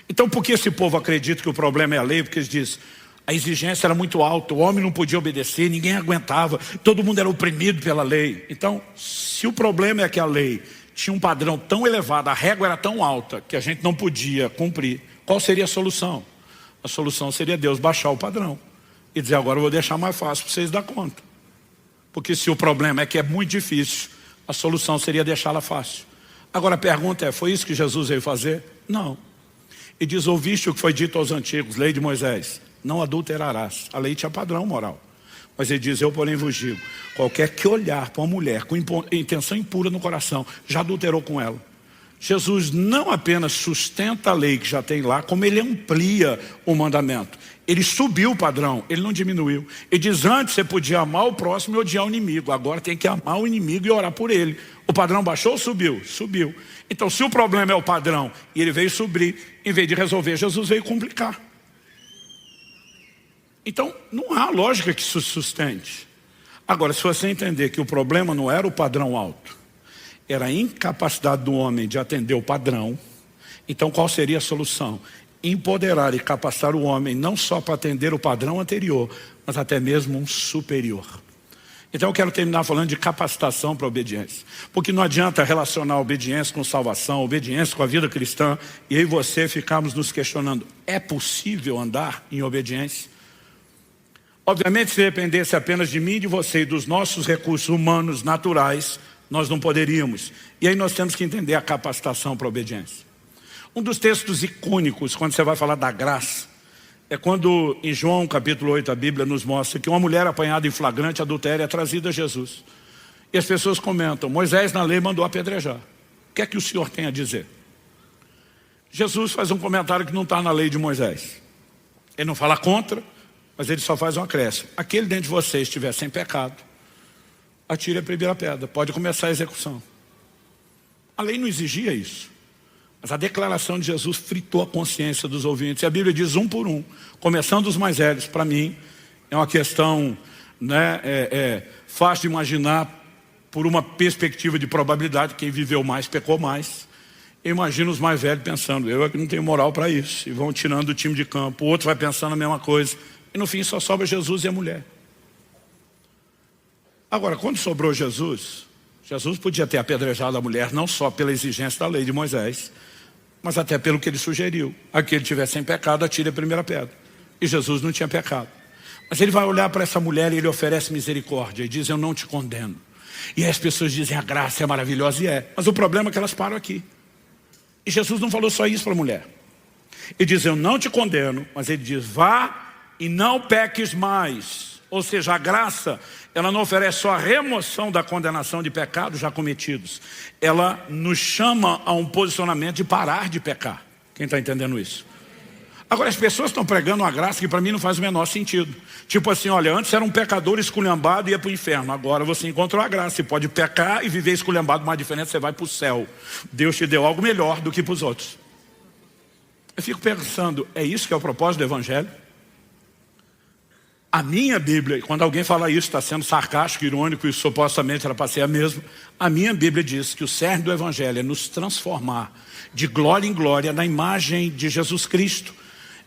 Então, por que esse povo acredita que o problema é a lei? Porque eles dizem, a exigência era muito alta, o homem não podia obedecer, ninguém aguentava, todo mundo era oprimido pela lei. Então, se o problema é que a lei tinha um padrão tão elevado, a régua era tão alta, que a gente não podia cumprir, qual seria a solução? A solução seria Deus baixar o padrão e dizer, agora eu vou deixar mais fácil para vocês dar conta. Porque se o problema é que é muito difícil, a solução seria deixá-la fácil. Agora a pergunta é, foi isso que Jesus veio fazer? Não. E diz, ouviste o que foi dito aos antigos, lei de Moisés, não adulterarás. A lei tinha padrão moral. Mas ele diz, eu porém vos digo, qualquer que olhar para uma mulher com intenção impura no coração, já adulterou com ela. Jesus não apenas sustenta a lei que já tem lá, como ele amplia o mandamento. Ele subiu o padrão, ele não diminuiu. Ele diz, antes você podia amar o próximo e odiar o inimigo, agora tem que amar o inimigo e orar por ele. O padrão baixou ou subiu? Subiu. Então se o problema é o padrão e ele veio subir, em vez de resolver, Jesus veio complicar. Então não há lógica que isso sustente. Agora, se você entender que o problema não era o padrão alto, era a incapacidade do homem de atender o padrão, então qual seria a solução? Empoderar e capacitar o homem não só para atender o padrão anterior, mas até mesmo um superior. Então eu quero terminar falando de capacitação para a obediência. Porque não adianta relacionar a obediência com salvação, a obediência com a vida cristã, e eu e você ficarmos nos questionando, é possível andar em obediência? Obviamente, se dependesse apenas de mim e de você e dos nossos recursos humanos naturais, nós não poderíamos. E aí nós temos que entender a capacitação para a obediência. Um dos textos icônicos, quando você vai falar da graça, é quando em João capítulo 8 a Bíblia nos mostra que uma mulher apanhada em flagrante adultério é trazida a Jesus. E as pessoas comentam, Moisés na lei mandou apedrejar. O que é que o Senhor tem a dizer? Jesus faz um comentário que não está na lei de Moisés. Ele não fala contra, mas ele só faz um acréscimo. Aquele dentro de vocês estiver sem pecado, atire a primeira pedra, pode começar a execução. A lei não exigia isso, mas a declaração de Jesus fritou a consciência dos ouvintes. E a Bíblia diz um por um, começando dos mais velhos. Para mim é uma questão fácil de imaginar por uma perspectiva de probabilidade. Quem viveu mais pecou mais. Eu imagino os mais velhos pensando, eu é que não tenho moral para isso, e vão tirando o time de campo. O outro vai pensando a mesma coisa, e no fim só sobra Jesus e a mulher. Agora, quando sobrou Jesus, Jesus podia ter apedrejado a mulher não só pela exigência da lei de Moisés, mas até pelo que ele sugeriu. Aquele que tiver sem pecado, atire a primeira pedra. E Jesus não tinha pecado. Mas ele vai olhar para essa mulher e ele oferece misericórdia e diz, eu não te condeno. E aí as pessoas dizem, a graça é maravilhosa, e é. Mas o problema é que elas param aqui. E Jesus não falou só isso para a mulher. Ele diz, eu não te condeno, mas ele diz, vá e não peques mais. Ou seja, a graça, ela não oferece só a remoção da condenação de pecados já cometidos. Ela nos chama a um posicionamento de parar de pecar. Quem está entendendo isso? Agora, as pessoas estão pregando uma graça que para mim não faz o menor sentido. Tipo assim, olha, antes era um pecador esculhambado e ia para o inferno. Agora você encontrou a graça. Você pode pecar e viver esculhambado, mas a diferença você vai para o céu. Deus te deu algo melhor do que para os outros. Eu fico pensando, é isso que é o propósito do Evangelho? A minha Bíblia, quando alguém fala isso, está sendo sarcástico, irônico e supostamente era para ser a mesma. A minha Bíblia diz que o cerne do Evangelho é nos transformar de glória em glória na imagem de Jesus Cristo.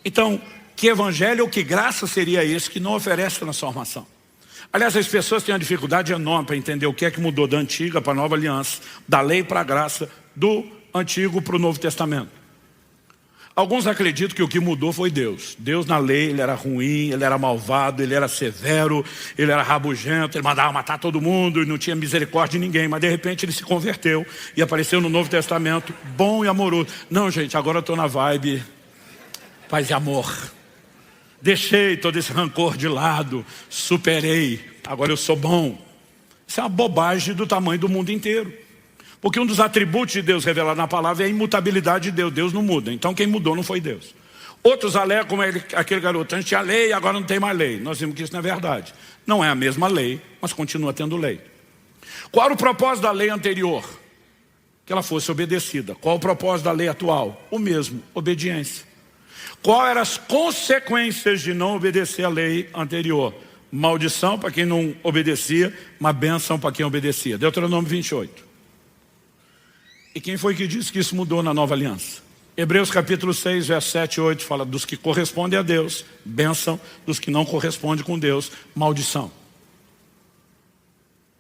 Então, que evangelho ou que graça seria esse que não oferece transformação? Aliás, as pessoas têm uma dificuldade enorme para entender o que é que mudou da antiga para a nova aliança, da lei para a graça, do antigo para o Novo Testamento. Alguns acreditam que o que mudou foi Deus. Deus na lei, ele era ruim, ele era malvado, ele era severo, ele era rabugento, ele mandava matar todo mundo e não tinha misericórdia de ninguém. Mas de repente ele se converteu e apareceu no Novo Testamento bom e amoroso. Não, gente, agora eu estou na vibe paz e amor. Deixei todo esse rancor de lado, superei, agora eu sou bom. Isso é uma bobagem do tamanho do mundo inteiro. Porque um dos atributos de Deus revelado na palavra é a imutabilidade de Deus. Deus não muda. Então quem mudou não foi Deus. Outros alegam como aquele garoto, antes tinha lei, agora não tem mais lei. Nós vimos que isso não é verdade. Não é a mesma lei, mas continua tendo lei. Qual era o propósito da lei anterior? Que ela fosse obedecida. Qual o propósito da lei atual? O mesmo, obediência. Qual eram as consequências de não obedecer à lei anterior? Maldição para quem não obedecia, uma bênção para quem obedecia. Deuteronômio 28. E quem foi que disse que isso mudou na nova aliança? Hebreus capítulo 6, verso 7 e 8 fala dos que correspondem a Deus, bênção, dos que não correspondem com Deus, maldição.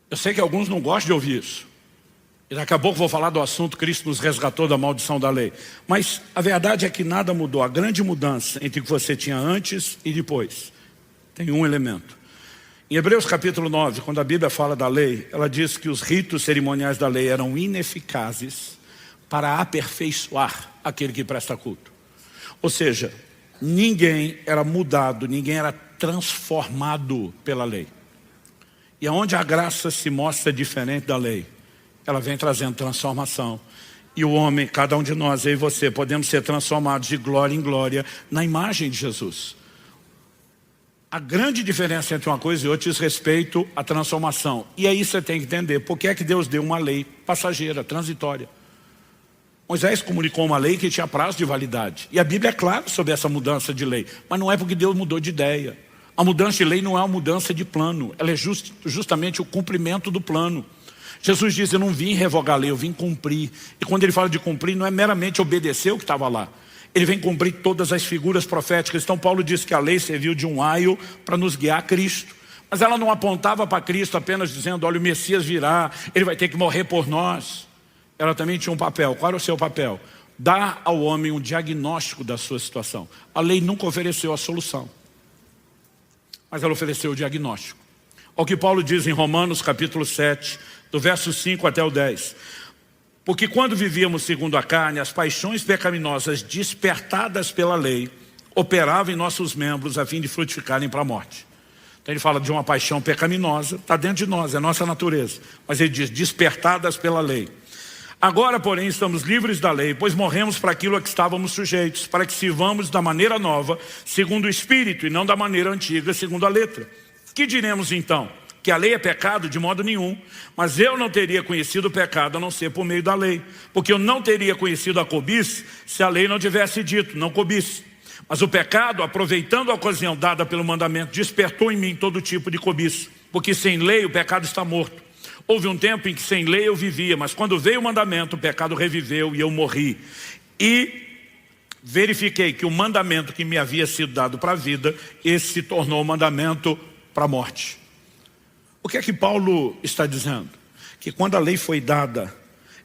Eu sei que alguns não gostam de ouvir isso. E daqui a pouco vou falar do assunto Cristo nos resgatou da maldição da lei. Mas a verdade é que nada mudou. A grande mudança entre o que você tinha antes e depois tem um elemento. Em Hebreus capítulo 9, quando a Bíblia fala da lei, ela diz que os ritos cerimoniais da lei eram ineficazes para aperfeiçoar aquele que presta culto. Ou seja, ninguém era mudado, ninguém era transformado pela lei. E aonde a graça se mostra diferente da lei, ela vem trazendo transformação. E o homem, cada um de nós, eu e você, podemos ser transformados de glória em glória na imagem de Jesus. A grande diferença entre uma coisa e outra diz respeito à transformação. E aí você tem que entender por que é que Deus deu uma lei passageira, transitória. Moisés comunicou uma lei que tinha prazo de validade. E a Bíblia é clara sobre essa mudança de lei. Mas não é porque Deus mudou de ideia. A mudança de lei não é uma mudança de plano. Ela é justamente o cumprimento do plano. Jesus diz, eu não vim revogar a lei, eu vim cumprir. E quando ele fala de cumprir, não é meramente obedecer o que estava lá. Ele vem cumprir todas as figuras proféticas. Então Paulo diz que a lei serviu de um aio para nos guiar a Cristo. Mas ela não apontava para Cristo apenas dizendo, olha, o Messias virá, ele vai ter que morrer por nós. Ela também tinha um papel. Qual era o seu papel? Dar ao homem um diagnóstico da sua situação. A lei nunca ofereceu a solução, mas ela ofereceu o diagnóstico. Olha o que Paulo diz em Romanos capítulo 7, do verso 5 até o 10. Porque quando vivíamos segundo a carne, as paixões pecaminosas despertadas pela lei operavam em nossos membros a fim de frutificarem para a morte. Então ele fala de uma paixão pecaminosa, está dentro de nós, é nossa natureza. Mas ele diz, despertadas pela lei. Agora, porém, estamos livres da lei, pois morremos para aquilo a que estávamos sujeitos, para que sirvamos da maneira nova, segundo o Espírito, e não da maneira antiga, segundo a letra. Que diremos então? Que a lei é pecado? De modo nenhum. Mas eu não teria conhecido o pecado a não ser por meio da lei. Porque eu não teria conhecido a cobiça se a lei não tivesse dito, não cobice. Mas o pecado, aproveitando a ocasião dada pelo mandamento, despertou em mim todo tipo de cobiça. Porque sem lei o pecado está morto. Houve um tempo em que sem lei eu vivia, mas quando veio o mandamento, o pecado reviveu e eu morri. E verifiquei que o mandamento que me havia sido dado para a vida, esse se tornou o mandamento para a morte. O que é que Paulo está dizendo? Que quando a lei foi dada,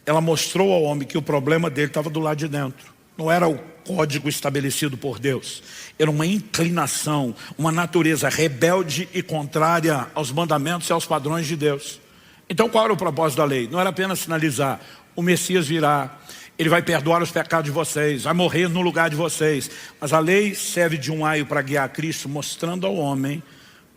ela mostrou ao homem que o problema dele estava do lado de dentro. Não era o código estabelecido por Deus. Era uma inclinação, uma natureza rebelde e contrária aos mandamentos e aos padrões de Deus. Então qual era o propósito da lei? Não era apenas sinalizar, o Messias virá, ele vai perdoar os pecados de vocês, vai morrer no lugar de vocês. Mas a lei serve de um aio para guiar Cristo, mostrando ao homem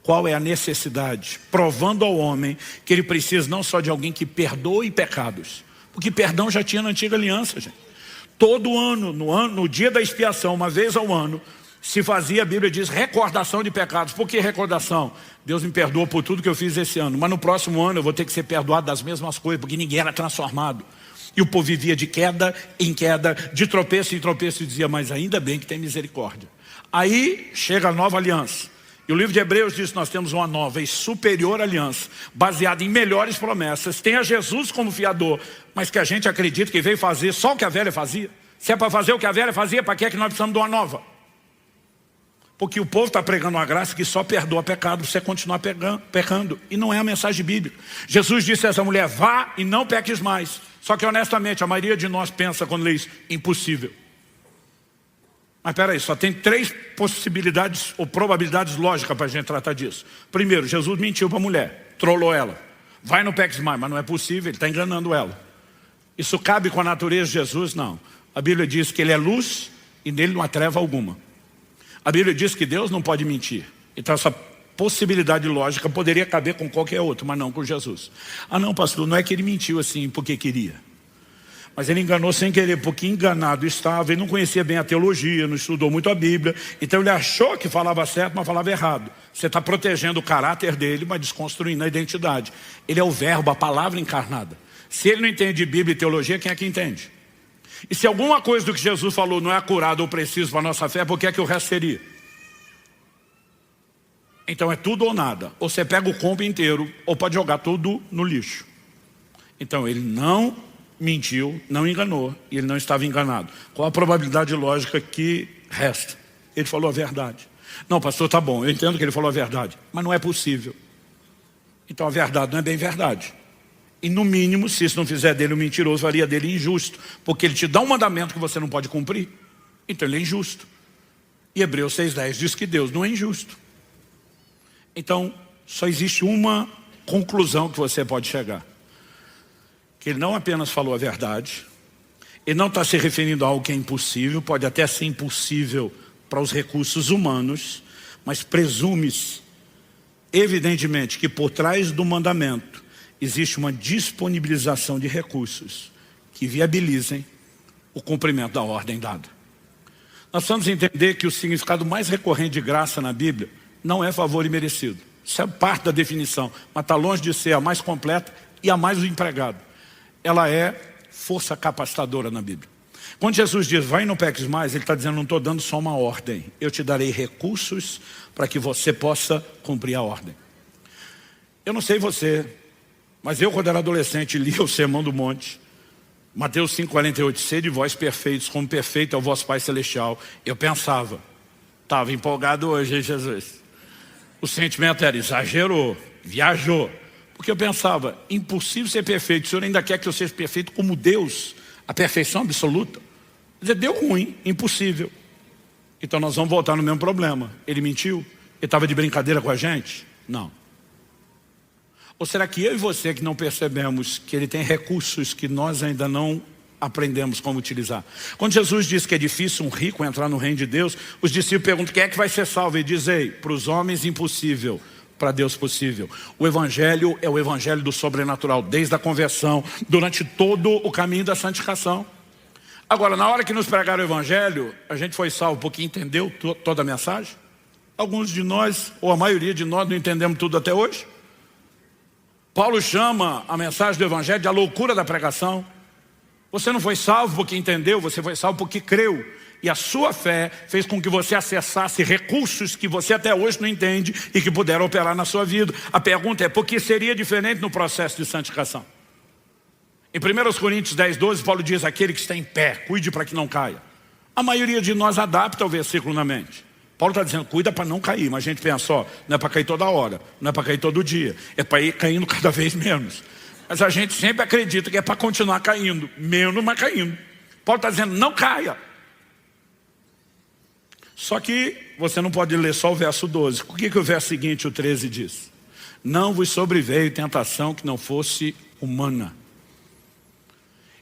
qual é a necessidade, provando ao homem que ele precisa não só de alguém que perdoe pecados, porque perdão já tinha na antiga aliança, gente. Todo ano, no dia da expiação, uma vez ao ano, se fazia, a Bíblia diz, recordação de pecados. Por que recordação? Deus me perdoou por tudo que eu fiz esse ano, mas no próximo ano eu vou ter que ser perdoado das mesmas coisas, porque ninguém era transformado. E o povo vivia de queda em queda, de tropeço em tropeço, e dizia, mas ainda bem que tem misericórdia. Aí chega a nova aliança. E o livro de Hebreus diz que nós temos uma nova e superior aliança, baseada em melhores promessas. Tem a Jesus como fiador, mas que a gente acredita que veio fazer só o que a velha fazia. Se é para fazer o que a velha fazia, para que é que nós precisamos de uma nova? Porque o povo está pregando uma graça que só perdoa pecado, você continuar pecando. E não é a mensagem bíblica. Jesus disse a essa mulher, vá e não peques mais. Só que honestamente, a maioria de nós pensa quando lê isso, impossível. Mas peraí, só tem 3 possibilidades ou probabilidades lógicas para a gente tratar disso. Primeiro, Jesus mentiu para a mulher, trollou ela. Vai no peques mais, mas não é possível, ele está enganando ela. Isso cabe com a natureza de Jesus? Não. A Bíblia diz que ele é luz e nele não há treva alguma. A Bíblia diz que Deus não pode mentir. Então essa possibilidade lógica poderia caber com qualquer outro, mas não com Jesus. Ah não, pastor, não é que ele mentiu assim porque queria. Mas ele enganou sem querer, porque enganado estava, ele não conhecia bem a teologia, não estudou muito a Bíblia, então ele achou que falava certo, mas falava errado. Você está protegendo o caráter dele, mas desconstruindo a identidade. Ele é o verbo, a palavra encarnada. Se ele não entende Bíblia e teologia, quem é que entende? E se alguma coisa do que Jesus falou não é acurado ou preciso para a nossa fé, por que é que o resto seria? Então é tudo ou nada. Ou você pega o combo inteiro, ou pode jogar tudo no lixo. Então ele não mentiu, não enganou, e ele não estava enganado. Qual a probabilidade lógica que resta? Ele falou a verdade. Não, pastor, tá bom, eu entendo que ele falou a verdade, mas não é possível. Então a verdade não é bem verdade. E no mínimo, se isso não fizer dele um mentiroso, faria dele injusto, porque ele te dá um mandamento que você não pode cumprir. Então ele é injusto. E Hebreus 6,10 diz que Deus não é injusto. Então só existe uma conclusão que você pode chegar: que ele não apenas falou a verdade, ele não está se referindo a algo que é impossível, pode até ser impossível para os recursos humanos, mas presume-se, evidentemente, que por trás do mandamento existe uma disponibilização de recursos que viabilizem o cumprimento da ordem dada. Nós precisamos entender que o significado mais recorrente de graça na Bíblia não é favor imerecido. Isso é parte da definição, mas está longe de ser a mais completa e a mais empregada. Ela é força capacitadora na Bíblia. Quando Jesus diz, vai e não peques mais, ele está dizendo, não estou dando só uma ordem. Eu te darei recursos para que você possa cumprir a ordem. Eu não sei você, mas eu, quando era adolescente, lia o Sermão do Monte, Mateus 5,48, sede vós perfeitos, como perfeito é o vosso Pai Celestial. Eu pensava, estava empolgado hoje, hein, Jesus? O sentimento era, exagerou, viajou. Porque eu pensava, impossível ser perfeito, o Senhor ainda quer que eu seja perfeito como Deus, a perfeição absoluta. Quer dizer, deu ruim, impossível. Então nós vamos voltar no mesmo problema. Ele mentiu? Ele estava de brincadeira com a gente? Não. Ou será que eu e você que não percebemos que ele tem recursos que nós ainda não aprendemos como utilizar? Quando Jesus diz que é difícil um rico entrar no reino de Deus, os discípulos perguntam, quem é que vai ser salvo? Ele diz, ei, para os homens impossível, para Deus possível. O Evangelho é o Evangelho do sobrenatural, desde a conversão, durante todo o caminho da santificação. Agora, na hora que nos pregaram o Evangelho, a gente foi salvo porque entendeu toda a mensagem? Alguns de nós, ou a maioria de nós, não entendemos tudo até hoje. Paulo chama a mensagem do Evangelho de a loucura da pregação. Você não foi salvo porque entendeu, você foi salvo porque creu. E a sua fé fez com que você acessasse recursos que você até hoje não entende e que puderam operar na sua vida. A pergunta é, por que seria diferente no processo de santificação? Em 1 Coríntios 10:12, Paulo diz, aquele que está em pé, cuide para que não caia. A maioria de nós adapta o versículo na mente. Paulo está dizendo, cuida para não cair, mas a gente pensa, ó, não é para cair toda hora, não é para cair todo dia, é para ir caindo cada vez menos. Mas a gente sempre acredita que é para continuar caindo, menos, mas caindo. Paulo está dizendo, não caia. Só que você não pode ler só o verso 12. O que o verso seguinte, o 13, diz? Não vos sobreveio tentação que não fosse humana.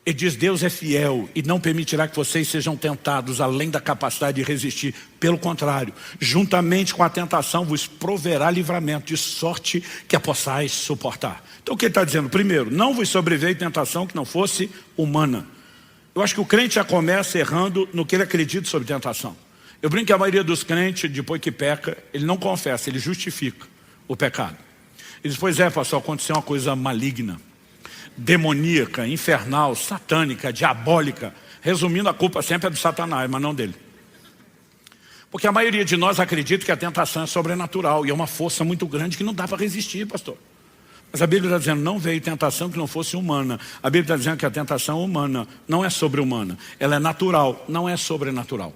Ele diz, Deus é fiel e não permitirá que vocês sejam tentados além da capacidade de resistir. Pelo contrário, juntamente com a tentação vos proverá livramento, de sorte que a possais suportar. Então o que ele está dizendo? Primeiro, não vos sobreveio tentação que não fosse humana. Eu acho que o crente já começa errando no que ele acredita sobre tentação. Eu brinco que a maioria dos crentes, depois que peca, ele não confessa, ele justifica o pecado. Ele diz, pois é, pastor, aconteceu uma coisa maligna, demoníaca, infernal, satânica, diabólica. Resumindo, a culpa sempre é do Satanás, mas não dele. Porque a maioria de nós acredita que a tentação é sobrenatural e é uma força muito grande que não dá para resistir, pastor. Mas a Bíblia está dizendo, não veio tentação que não fosse humana. A Bíblia está dizendo que a tentação humana não é sobre-humana. Ela é natural, não é sobrenatural.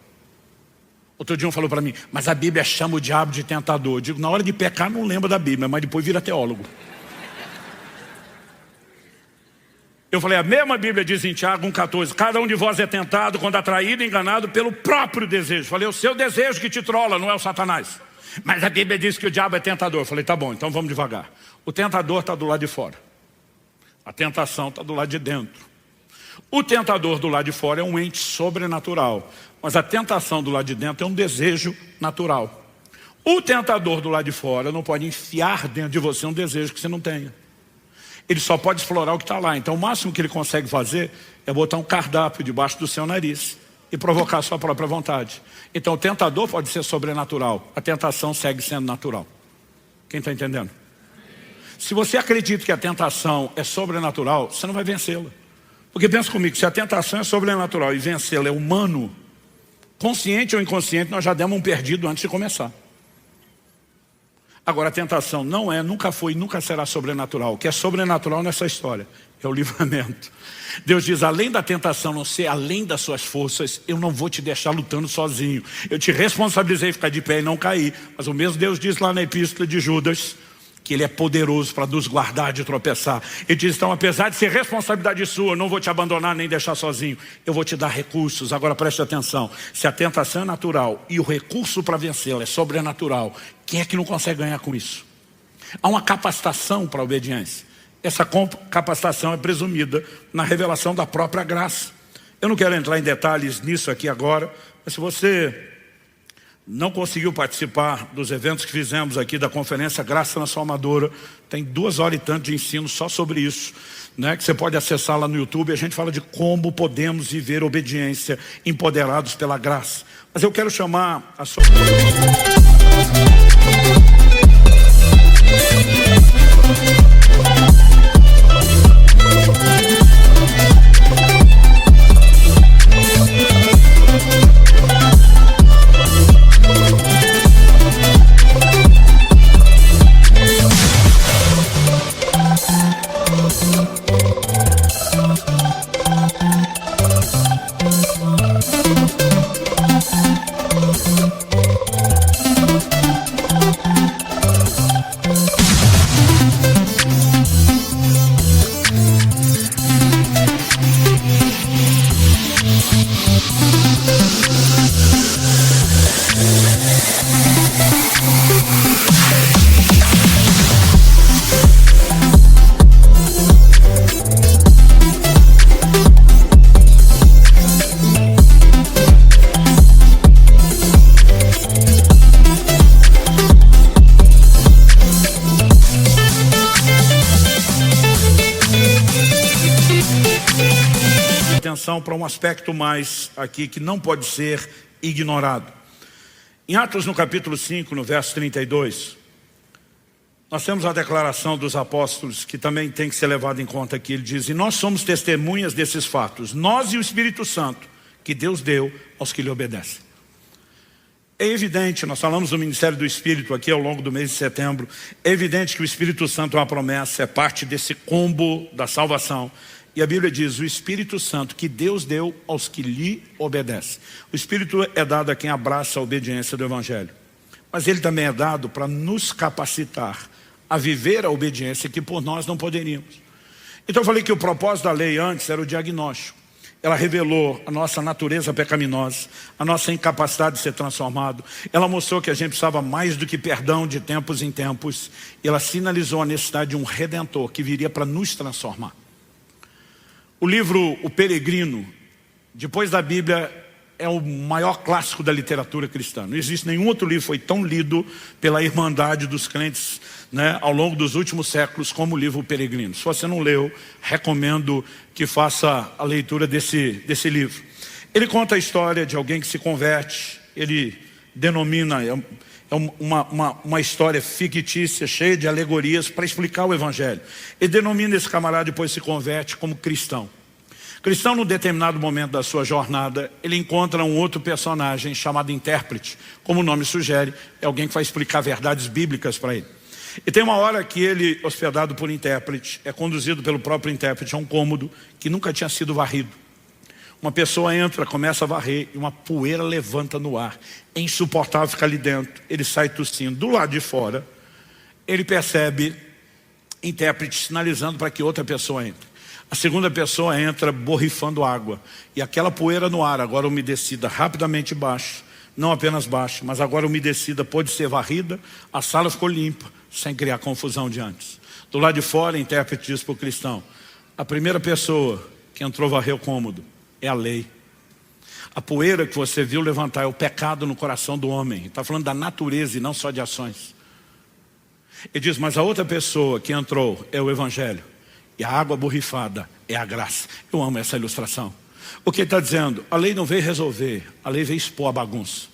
Outro dia um falou para mim, mas a Bíblia chama o diabo de tentador. Eu digo, na hora de pecar não lembra da Bíblia, mas depois vira teólogo. Eu falei, a mesma Bíblia diz em Tiago 1,14, cada um de vós é tentado quando atraído e enganado pelo próprio desejo. Eu falei, o seu desejo que te trola, não é o Satanás. Mas a Bíblia diz que o diabo é tentador. Eu falei, tá bom, então vamos devagar. O tentador está do lado de fora. A tentação está do lado de dentro. O tentador do lado de fora é um ente sobrenatural. Mas a tentação do lado de dentro é um desejo natural. O tentador do lado de fora não pode enfiar dentro de você um desejo que você não tenha. Ele só pode explorar o que está lá. Então o máximo que ele consegue fazer é botar um cardápio debaixo do seu nariz e provocar a sua própria vontade. Então o tentador pode ser sobrenatural, a tentação segue sendo natural. Quem está entendendo? Se você acredita que a tentação é sobrenatural, você não vai vencê-la. Porque pensa comigo, se a tentação é sobrenatural e vencê-la é humano, consciente ou inconsciente, nós já demos um perdido antes de começar. Agora, a tentação não é, nunca foi, nunca será sobrenatural. O que é sobrenatural nessa história é o livramento. Deus diz, além da tentação não ser além das suas forças, eu não vou te deixar lutando sozinho. Eu te responsabilizei ficar de pé e não cair. Mas o mesmo Deus diz lá na epístola de Judas, que Ele é poderoso para nos guardar de tropeçar. Ele diz, então, apesar de ser responsabilidade sua, eu não vou te abandonar nem deixar sozinho. Eu vou te dar recursos. Agora preste atenção. Se a tentação é natural e o recurso para vencê-la é sobrenatural, quem é que não consegue ganhar com isso? Há uma capacitação para a obediência. Essa capacitação é presumida na revelação da própria graça. Eu não quero entrar em detalhes nisso aqui agora, mas se você não conseguiu participar dos eventos que fizemos aqui da conferência Graça Transformadora, tem 2 horas e tanto de ensino só sobre isso, né, que você pode acessar lá no YouTube. A gente fala de como podemos viver obediência empoderados pela graça. Mas eu quero chamar a sua... Para um aspecto mais aqui que não pode ser ignorado. Em Atos no capítulo 5, no verso 32, nós temos a declaração dos apóstolos que também tem que ser levada em conta aqui. Ele diz, e nós somos testemunhas desses fatos, nós e o Espírito Santo, que Deus deu aos que lhe obedecem. É evidente, nós falamos do ministério do Espírito aqui ao longo do mês de setembro, é evidente que o Espírito Santo é uma promessa, é parte desse combo da salvação. E a Bíblia diz, o Espírito Santo que Deus deu aos que lhe obedecem. O Espírito é dado a quem abraça a obediência do Evangelho. Mas ele também é dado para nos capacitar a viver a obediência que por nós não poderíamos. Então eu falei que o propósito da lei antes era o diagnóstico. Ela revelou a nossa natureza pecaminosa, a nossa incapacidade de ser transformado. Ela mostrou que a gente precisava mais do que perdão de tempos em tempos. E ela sinalizou a necessidade de um Redentor que viria para nos transformar. O livro O Peregrino, depois da Bíblia, é o maior clássico da literatura cristã. Não existe nenhum outro livro que foi tão lido pela irmandade dos crentes, né, ao longo dos últimos séculos como o livro O Peregrino. Se você não leu, recomendo que faça a leitura desse livro. Ele conta a história de alguém que se converte, ele denomina... uma história fictícia, cheia de alegorias para explicar o Evangelho. Ele denomina esse camarada, depois se converte como cristão. Cristão, num determinado momento da sua jornada, ele encontra um outro personagem chamado intérprete. Como o nome sugere, é alguém que vai explicar verdades bíblicas para ele. E tem uma hora que ele, hospedado por intérprete, é conduzido pelo próprio intérprete a um cômodo que nunca tinha sido varrido. Uma pessoa entra, começa a varrer e uma poeira levanta no ar. É insuportável ficar ali dentro. Ele sai tossindo. Do lado de fora, ele percebe intérprete sinalizando para que outra pessoa entre. A segunda pessoa entra borrifando água. E aquela poeira no ar, agora umedecida, rapidamente baixa. Não apenas baixa, mas agora umedecida, pôde ser varrida. A sala ficou limpa, sem criar confusão de antes. Do lado de fora, o intérprete diz para o cristão, a primeira pessoa que entrou varrer o cômodo é a lei. A poeira que você viu levantar é o pecado no coração do homem. Está falando da natureza e não só de ações. Ele diz, mas a outra pessoa que entrou é o Evangelho. E a água borrifada é a graça. Eu amo essa ilustração. O que ele está dizendo? A lei não veio resolver, a lei veio expor a bagunça.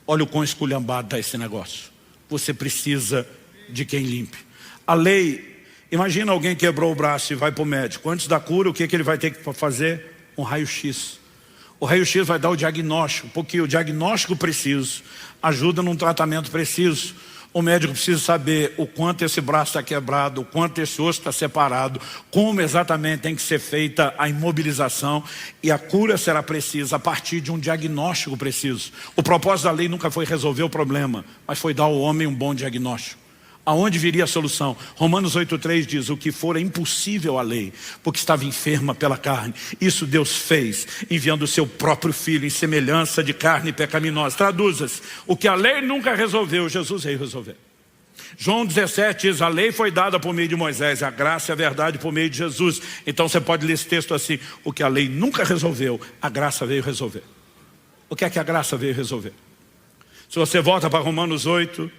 Olha o quão esculhambado está esse negócio. Você precisa de quem limpe. A lei, Imagina alguém quebrou o braço e vai para o médico. Antes da cura, o que ele vai ter que fazer? Um raio-x. O raio-x vai dar o diagnóstico, porque o diagnóstico preciso ajuda num tratamento preciso. O médico precisa saber o quanto esse braço está quebrado, o quanto esse osso está separado, como exatamente tem que ser feita a imobilização, e a cura será precisa a partir de um diagnóstico preciso. O propósito da lei nunca foi resolver o problema, mas foi dar ao homem um bom diagnóstico. Aonde viria a solução? Romanos 8,3 diz: o que for é impossível à lei, porque estava enferma pela carne. Isso Deus fez, enviando o seu próprio Filho em semelhança de carne pecaminosa. Traduza-se: o que a lei nunca resolveu, Jesus veio resolver. João 17 diz: a lei foi dada por meio de Moisés, a graça e a verdade por meio de Jesus. Então você pode ler esse texto assim: o que a lei nunca resolveu, a graça veio resolver. O que é que a graça veio resolver? Se você volta para Romanos 8,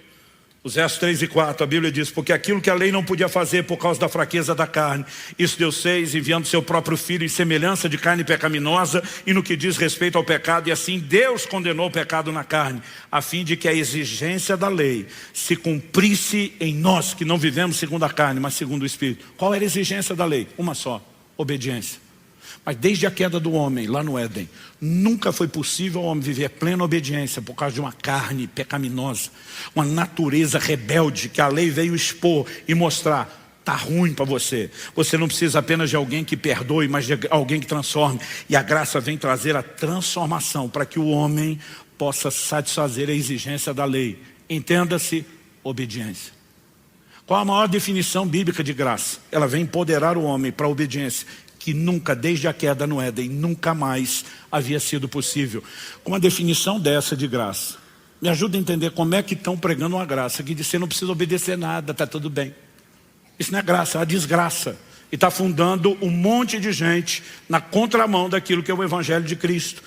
os versos 3 e 4, a Bíblia diz: porque aquilo que a lei não podia fazer por causa da fraqueza da carne, isso Deus fez, enviando seu próprio Filho em semelhança de carne pecaminosa, e no que diz respeito ao pecado, e assim Deus condenou o pecado na carne, a fim de que a exigência da lei se cumprisse em nós, que não vivemos segundo a carne, mas segundo o Espírito. Qual era a exigência da lei? Uma só: obediência. Mas desde a queda do homem, lá no Éden, nunca foi possível ao homem viver plena obediência por causa de uma carne pecaminosa, uma natureza rebelde que a lei veio expor e mostrar: está ruim para você. Você não precisa apenas de alguém que perdoe, mas de alguém que transforme. E a graça vem trazer a transformação para que o homem possa satisfazer a exigência da lei. Entenda-se: obediência. Qual a maior definição bíblica de graça? Ela vem empoderar o homem para a obediência, que nunca, desde a queda no Éden, nunca mais havia sido possível. Com uma definição dessa de graça, me ajuda a entender como é que estão pregando uma graça que diz: você não precisa obedecer nada, está tudo bem. Isso não é graça, é uma desgraça. E está fundando um monte de gente na contramão daquilo que é o Evangelho de Cristo.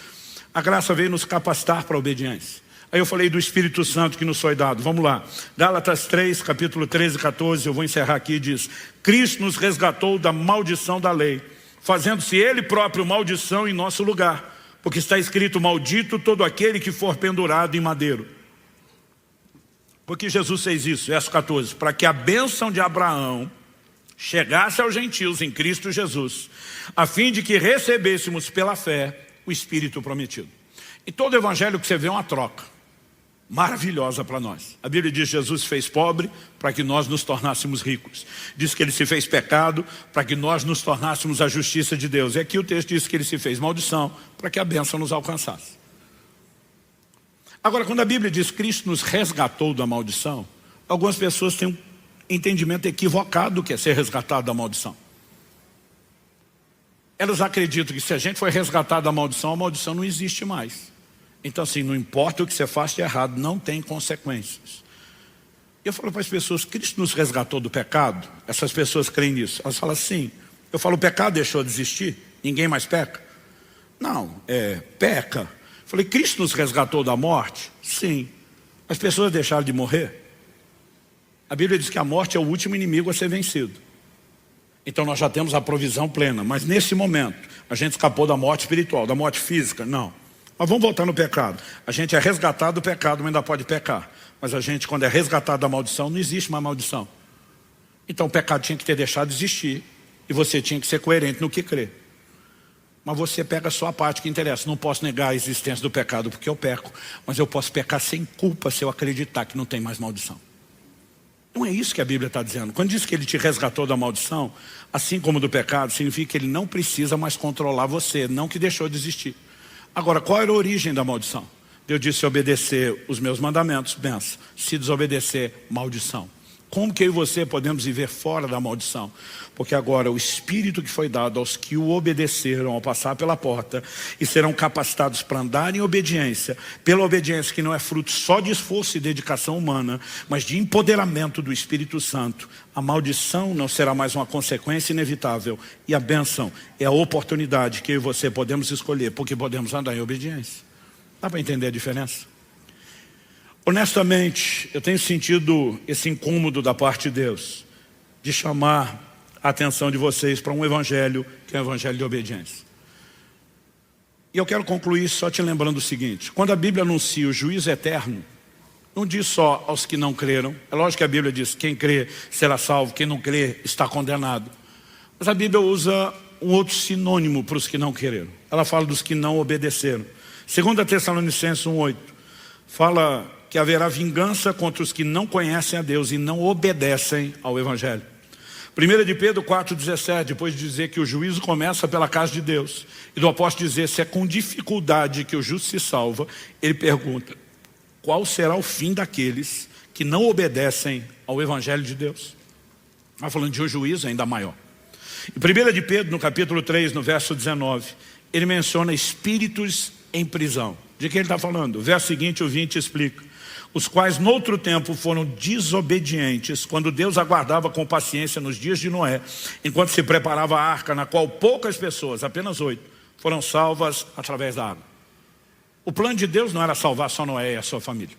A graça veio nos capacitar para a obediência. Aí eu falei do Espírito Santo que nos foi dado. Vamos lá. Gálatas 3, capítulo 13 e 14, eu vou encerrar aqui, diz: Cristo nos resgatou da maldição da lei, fazendo-se Ele próprio maldição em nosso lugar, porque está escrito: maldito todo aquele que for pendurado em madeiro. Porque Jesus fez isso, verso 14: para que a bênção de Abraão chegasse aos gentios em Cristo Jesus, a fim de que recebêssemos pela fé o Espírito prometido. Em todo evangelho que você vê é uma troca maravilhosa para nós. A Bíblia diz: Jesus se fez pobre para que nós nos tornássemos ricos. Diz que Ele se fez pecado para que nós nos tornássemos a justiça de Deus. E aqui o texto diz que Ele se fez maldição para que a bênção nos alcançasse. Agora, quando a Bíblia diz Cristo nos resgatou da maldição, algumas pessoas têm um entendimento equivocado do que é ser resgatado da maldição. Elas acreditam que se a gente foi resgatado da a maldição não existe mais. Então assim, não importa o que você faça de errado, não tem consequências. Eu falo para as pessoas: Cristo nos resgatou do pecado? Essas pessoas creem nisso. Elas falam assim. Eu falo: o pecado deixou de existir? Ninguém mais peca? Não, peca. Eu falei: Cristo nos resgatou da morte? Sim. As pessoas deixaram de morrer? A Bíblia diz que a morte é o último inimigo a ser vencido. Então nós já temos a provisão plena. Mas nesse momento, a gente escapou da morte espiritual, da morte física? Não. Mas vamos voltar no pecado. A gente é resgatado do pecado, mas ainda pode pecar. Mas a gente, quando é resgatado da maldição, não existe mais maldição. Então o pecado tinha que ter deixado de existir, e você tinha que ser coerente no que crê. Mas você pega só a parte que interessa. Não posso negar a existência do pecado porque eu peco, mas eu posso pecar sem culpa se eu acreditar que não tem mais maldição. Não é isso que a Bíblia está dizendo. Quando diz que Ele te resgatou da maldição, assim como do pecado, significa que Ele não precisa mais controlar você, não que deixou de existir. Agora, qual era a origem da maldição? Deus disse: se obedecer os meus mandamentos, benção. Se desobedecer, maldição. Como que eu e você podemos viver fora da maldição? Porque agora o Espírito que foi dado aos que o obedeceram ao passar pela porta e serão capacitados para andar em obediência, pela obediência que não é fruto só de esforço e dedicação humana, mas de empoderamento do Espírito Santo. A maldição não será mais uma consequência inevitável, e a bênção é a oportunidade que eu e você podemos escolher, porque podemos andar em obediência. Dá para entender a diferença? Honestamente, eu tenho sentido esse incômodo da parte de Deus de chamar a atenção de vocês para um evangelho que é um evangelho de obediência. E eu quero concluir só te lembrando o seguinte: quando a Bíblia anuncia o juízo eterno, Não diz só aos que não creram. É lógico que a Bíblia diz, quem crê será salvo, quem não crê está condenado. Mas a Bíblia usa um outro sinônimo para os que não creram. Ela fala dos que não obedeceram. 2 Tessalonicenses 1:8 fala que haverá vingança contra os que não conhecem a Deus e não obedecem ao Evangelho. 1 de Pedro 4,17, depois de dizer que o juízo começa pela casa de Deus, e do apóstolo dizer se é com dificuldade que o justo se salva, ele pergunta, qual será o fim daqueles que não obedecem ao Evangelho de Deus? Está falando de um juízo ainda maior. Em 1 de Pedro, no capítulo 3, no verso 19, ele menciona espíritos em prisão. De quem ele está falando? O verso seguinte, o 20, explica. Os quais noutro tempo foram desobedientes, quando Deus aguardava com paciência nos dias de Noé, enquanto se preparava a arca, na qual poucas pessoas, apenas 8, foram salvas através da água. O plano de Deus não era salvar só Noé e a sua família.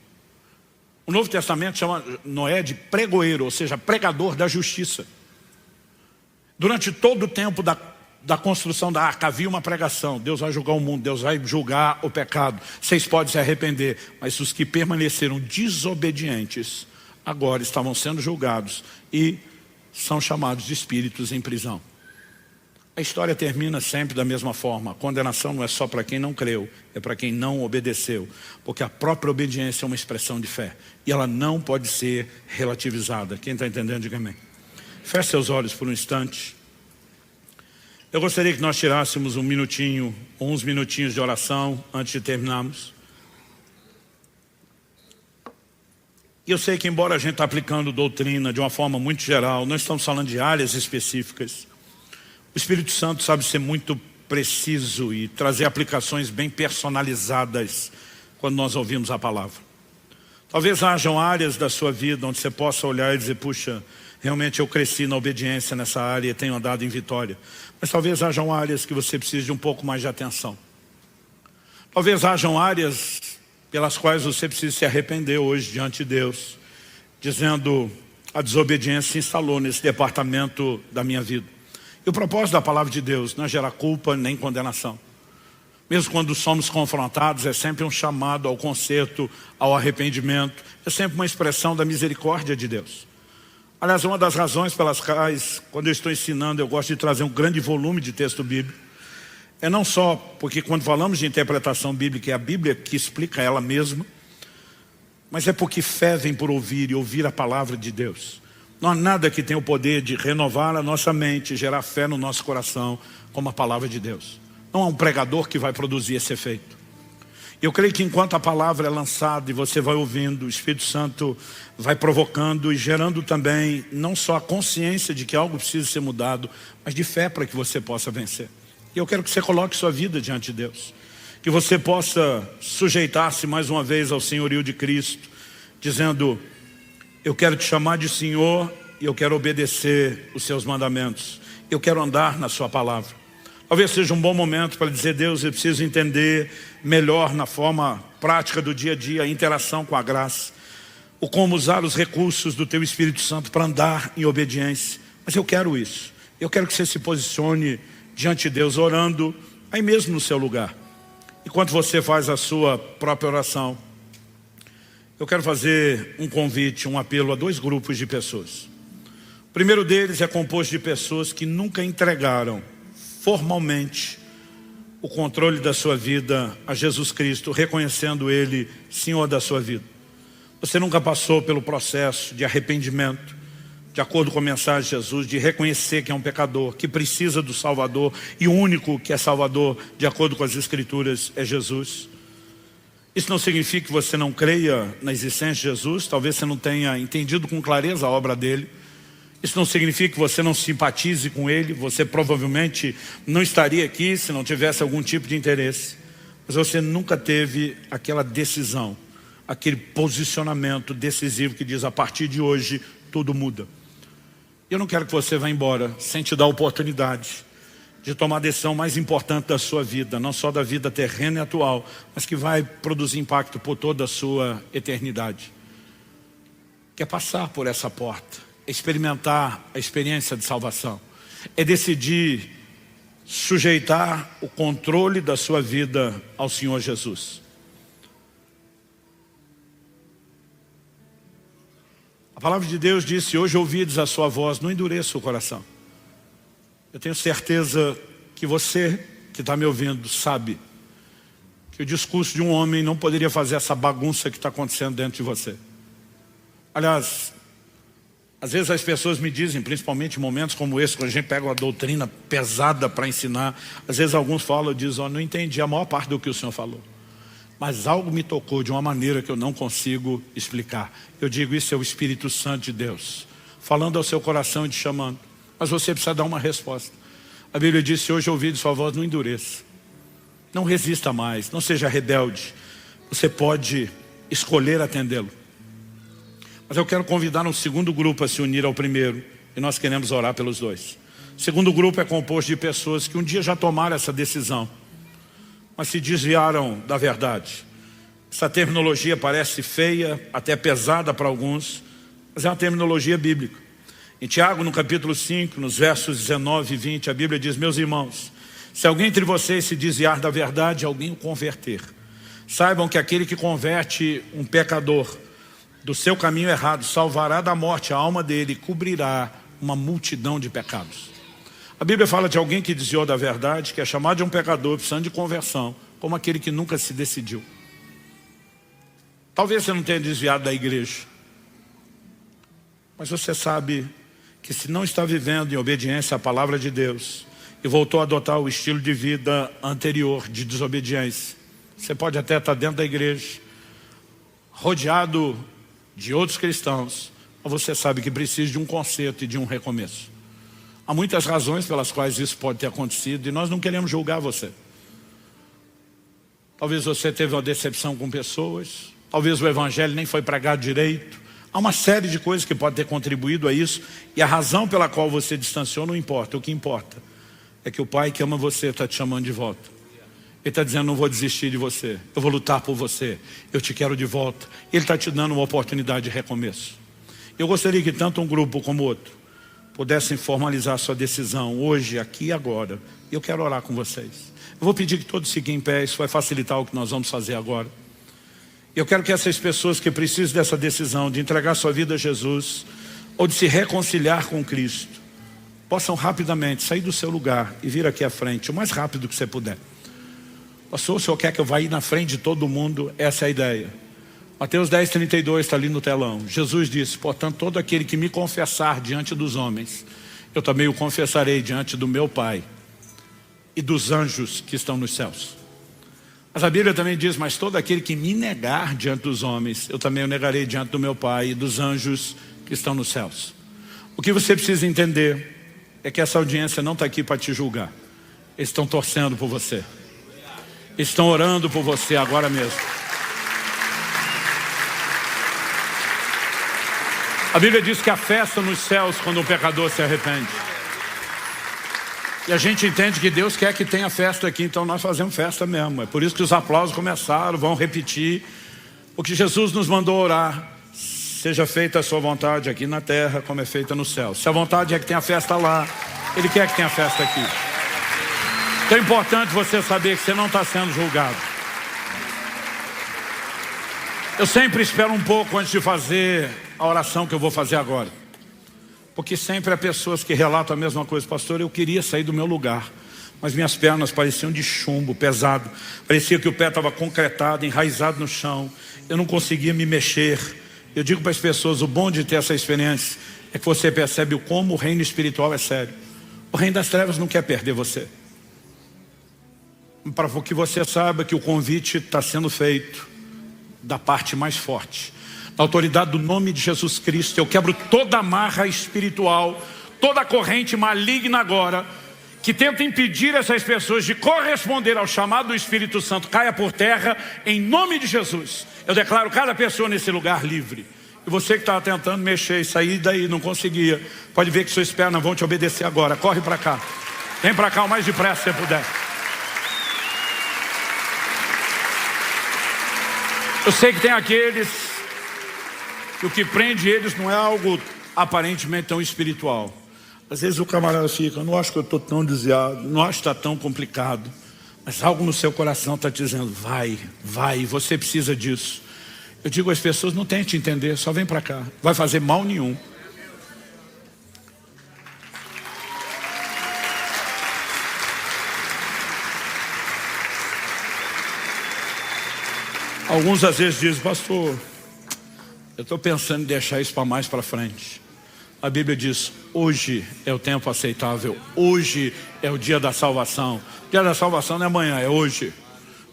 O Novo Testamento chama Noé de pregoeiro, ou seja, pregador da justiça. Durante todo o tempo da construção da arca havia uma pregação. Deus vai julgar o mundo, Deus vai julgar o pecado. Vocês podem se arrepender, mas os que permaneceram desobedientes agora estavam sendo julgados e são chamados de espíritos em prisão. A história termina sempre da mesma forma. A condenação não é só para quem não creu, é para quem não obedeceu, porque a própria obediência é uma expressão de fé e ela não pode ser relativizada. Quem está entendendo, diga amém. Feche seus olhos por um instante. Eu gostaria que nós tirássemos um minutinho, ou uns minutinhos de oração antes de terminarmos. E eu sei que embora a gente está aplicando doutrina de uma forma muito geral, não estamos falando de áreas específicas. O Espírito Santo sabe ser muito preciso e trazer aplicações bem personalizadas quando nós ouvimos a palavra. Talvez hajam áreas da sua vida onde você possa olhar e dizer, puxa, realmente eu cresci na obediência nessa área e tenho andado em vitória. Mas talvez hajam áreas que você precise de um pouco mais de atenção. Talvez hajam áreas pelas quais você precisa se arrepender hoje diante de Deus, dizendo, a desobediência se instalou nesse departamento da minha vida. E o propósito da palavra de Deus não é gerar culpa nem condenação. Mesmo quando somos confrontados, é sempre um chamado ao conserto, ao arrependimento, é sempre uma expressão da misericórdia de Deus. Aliás, uma das razões pelas quais, quando eu estou ensinando, eu gosto de trazer um grande volume de texto bíblico, é não só porque quando falamos de interpretação bíblica, é a Bíblia que explica ela mesma, mas é porque fé vem por ouvir e ouvir a palavra de Deus. Não há nada que tenha o poder de renovar a nossa mente, gerar fé no nosso coração, como a palavra de Deus. Não há um pregador que vai produzir esse efeito. Eu creio que enquanto a palavra é lançada e você vai ouvindo, o Espírito Santo vai provocando e gerando também não só a consciência de que algo precisa ser mudado, mas de fé para que você possa vencer. E eu quero que você coloque sua vida diante de Deus. Que você possa sujeitar-se mais uma vez ao senhorio de Cristo, dizendo, eu quero te chamar de Senhor e eu quero obedecer os seus mandamentos. Eu quero andar na sua palavra. Talvez seja um bom momento para dizer, Deus, eu preciso entender melhor na forma prática do dia a dia, a interação com a graça, o como usar os recursos do teu Espírito Santo para andar em obediência. Mas eu quero isso. Eu quero que você se posicione diante de Deus, orando aí mesmo no seu lugar. Enquanto você faz a sua própria oração, eu quero fazer um convite, um apelo a 2 grupos de pessoas. O primeiro deles é composto de pessoas que nunca entregaram formalmente o controle da sua vida a Jesus Cristo, reconhecendo Ele Senhor da sua vida. Você nunca passou pelo processo de arrependimento, de acordo com a mensagem de Jesus, de reconhecer que é um pecador, que precisa do Salvador, e o único que é Salvador, de acordo com as Escrituras, é Jesus. Isso não significa que você não creia na existência de Jesus, talvez você não tenha entendido com clareza a obra dele. Isso não significa que você não simpatize com ele, você provavelmente não estaria aqui se não tivesse algum tipo de interesse. Mas você nunca teve aquela decisão, aquele posicionamento decisivo que diz, a partir de hoje, tudo muda. Eu não quero que você vá embora sem te dar a oportunidade de tomar a decisão mais importante da sua vida, não só da vida terrena e atual, mas que vai produzir impacto por toda a sua eternidade. Que é passar por essa porta, experimentar a experiência de salvação, é decidir sujeitar o controle da sua vida ao Senhor Jesus. palavra de Deus diz: se hoje ouvides a sua voz, não endureça o coração. Eu tenho certeza que você que está me ouvindo sabe que o discurso de um homem não poderia fazer essa bagunça que está acontecendo dentro de você. Aliás, às vezes as pessoas me dizem, principalmente em momentos como esse, quando a gente pega uma doutrina pesada para ensinar, às vezes alguns falam, dizem: não entendi a maior parte do que o senhor falou, mas algo me tocou de uma maneira que eu não consigo explicar. Eu digo: isso é o Espírito Santo de Deus falando ao seu coração e te chamando. Mas você precisa dar uma resposta. A Bíblia diz: se hoje ouvir sua voz, não endureça. Não resista mais, não seja rebelde. Você pode escolher atendê-lo. Mas eu quero convidar um segundo grupo a se unir ao primeiro, e nós queremos orar pelos dois. O segundo grupo é composto de pessoas que um dia já tomaram essa decisão, mas se desviaram da verdade. Essa terminologia parece feia, até pesada para alguns, mas é uma terminologia bíblica. Em Tiago, no capítulo 5, nos versos 19 e 20, a Bíblia diz: meus irmãos, se alguém entre vocês se desviar da verdade, alguém o converter, saibam que aquele que converte um pecador do seu caminho errado salvará da morte a alma dele e cobrirá uma multidão de pecados. A Bíblia fala de alguém que desviou da verdade, que é chamado de um pecador, precisando de conversão, como aquele que nunca se decidiu. Talvez você não tenha desviado da igreja, mas você sabe que se não está vivendo em obediência à palavra de Deus e voltou a adotar o estilo de vida anterior de desobediência, você pode até estar dentro da igreja, rodeado de outros cristãos, mas você sabe que precisa de um conserto e de um recomeço. Há muitas razões pelas quais isso pode ter acontecido e nós não queremos julgar você. Talvez você teve uma decepção com pessoas, talvez o evangelho nem foi pregado direito. Há uma série de coisas que podem ter contribuído a isso, e a razão pela qual você distanciou não importa. O que importa é que o Pai que ama você está te chamando de volta. Ele está dizendo: não vou desistir de você, eu vou lutar por você, eu te quero de volta. Ele está te dando uma oportunidade de recomeço. Eu gostaria que tanto um grupo como outro pudessem formalizar sua decisão hoje, aqui e agora. Eu quero orar com vocês. Eu vou pedir que todos fiquem em pé, isso vai facilitar o que nós vamos fazer agora. Eu quero que essas pessoas que precisam dessa decisão de entregar sua vida a Jesus ou de se reconciliar com Cristo possam rapidamente sair do seu lugar e vir aqui à frente, o mais rápido que você puder. Pastor, o senhor quer que eu vá ir na frente de todo mundo? Essa é a ideia. Mateus 10:32 está ali no telão. Jesus disse: portanto, todo aquele que me confessar diante dos homens, eu também o confessarei diante do meu Pai e dos anjos que estão nos céus. Mas a Bíblia também diz: mas todo aquele que me negar diante dos homens, eu também o negarei diante do meu Pai e dos anjos que estão nos céus. O que você precisa entender é que essa audiência não está aqui para te julgar. Eles estão torcendo por você. Eles estão orando por você agora mesmo. A Bíblia diz que há festa nos céus quando um pecador se arrepende. E a gente entende que Deus quer que tenha festa aqui, então nós fazemos festa mesmo. É por isso que os aplausos começaram, vão repetir. Porque Jesus nos mandou orar: seja feita a sua vontade aqui na terra como é feita no céu. Se a vontade é que tenha festa lá, Ele quer que tenha festa aqui. Então é importante você saber que você não está sendo julgado. Eu sempre espero um pouco antes de fazer a oração que eu vou fazer agora. Porque sempre há pessoas que relatam a mesma coisa: pastor, eu queria sair do meu lugar, mas minhas pernas pareciam de chumbo, pesado. Parecia que o pé estava concretado, enraizado no chão. Eu não conseguia me mexer. Eu digo para as pessoas: o bom de ter essa experiência é que você percebe como o reino espiritual é sério. O reino das trevas não quer perder você. Para que você saiba que o convite está sendo feito da parte mais forte. Na autoridade do nome de Jesus Cristo, eu quebro toda amarra espiritual, toda corrente maligna agora, que tenta impedir essas pessoas de corresponder ao chamado do Espírito Santo, caia por terra, em nome de Jesus. Eu declaro cada pessoa nesse lugar livre. E você que estava tentando mexer e sair daí, não conseguia, pode ver que suas pernas vão te obedecer agora. Corre para cá. Vem para cá o mais depressa que você puder. Eu sei que tem aqueles que o que prende eles não é algo aparentemente tão espiritual. Às vezes o camarada fica: não acho que eu estou tão desviado, não acho que está tão complicado. Mas algo no seu coração está te dizendo: vai, vai, você precisa disso. Eu digo às pessoas, não tente entender, só vem para cá. Vai fazer mal nenhum. Alguns às vezes dizem, pastor, eu estou pensando em deixar isso para mais para frente. A Bíblia diz, hoje é o tempo aceitável, hoje é o dia da salvação. O dia da salvação não é amanhã, é hoje.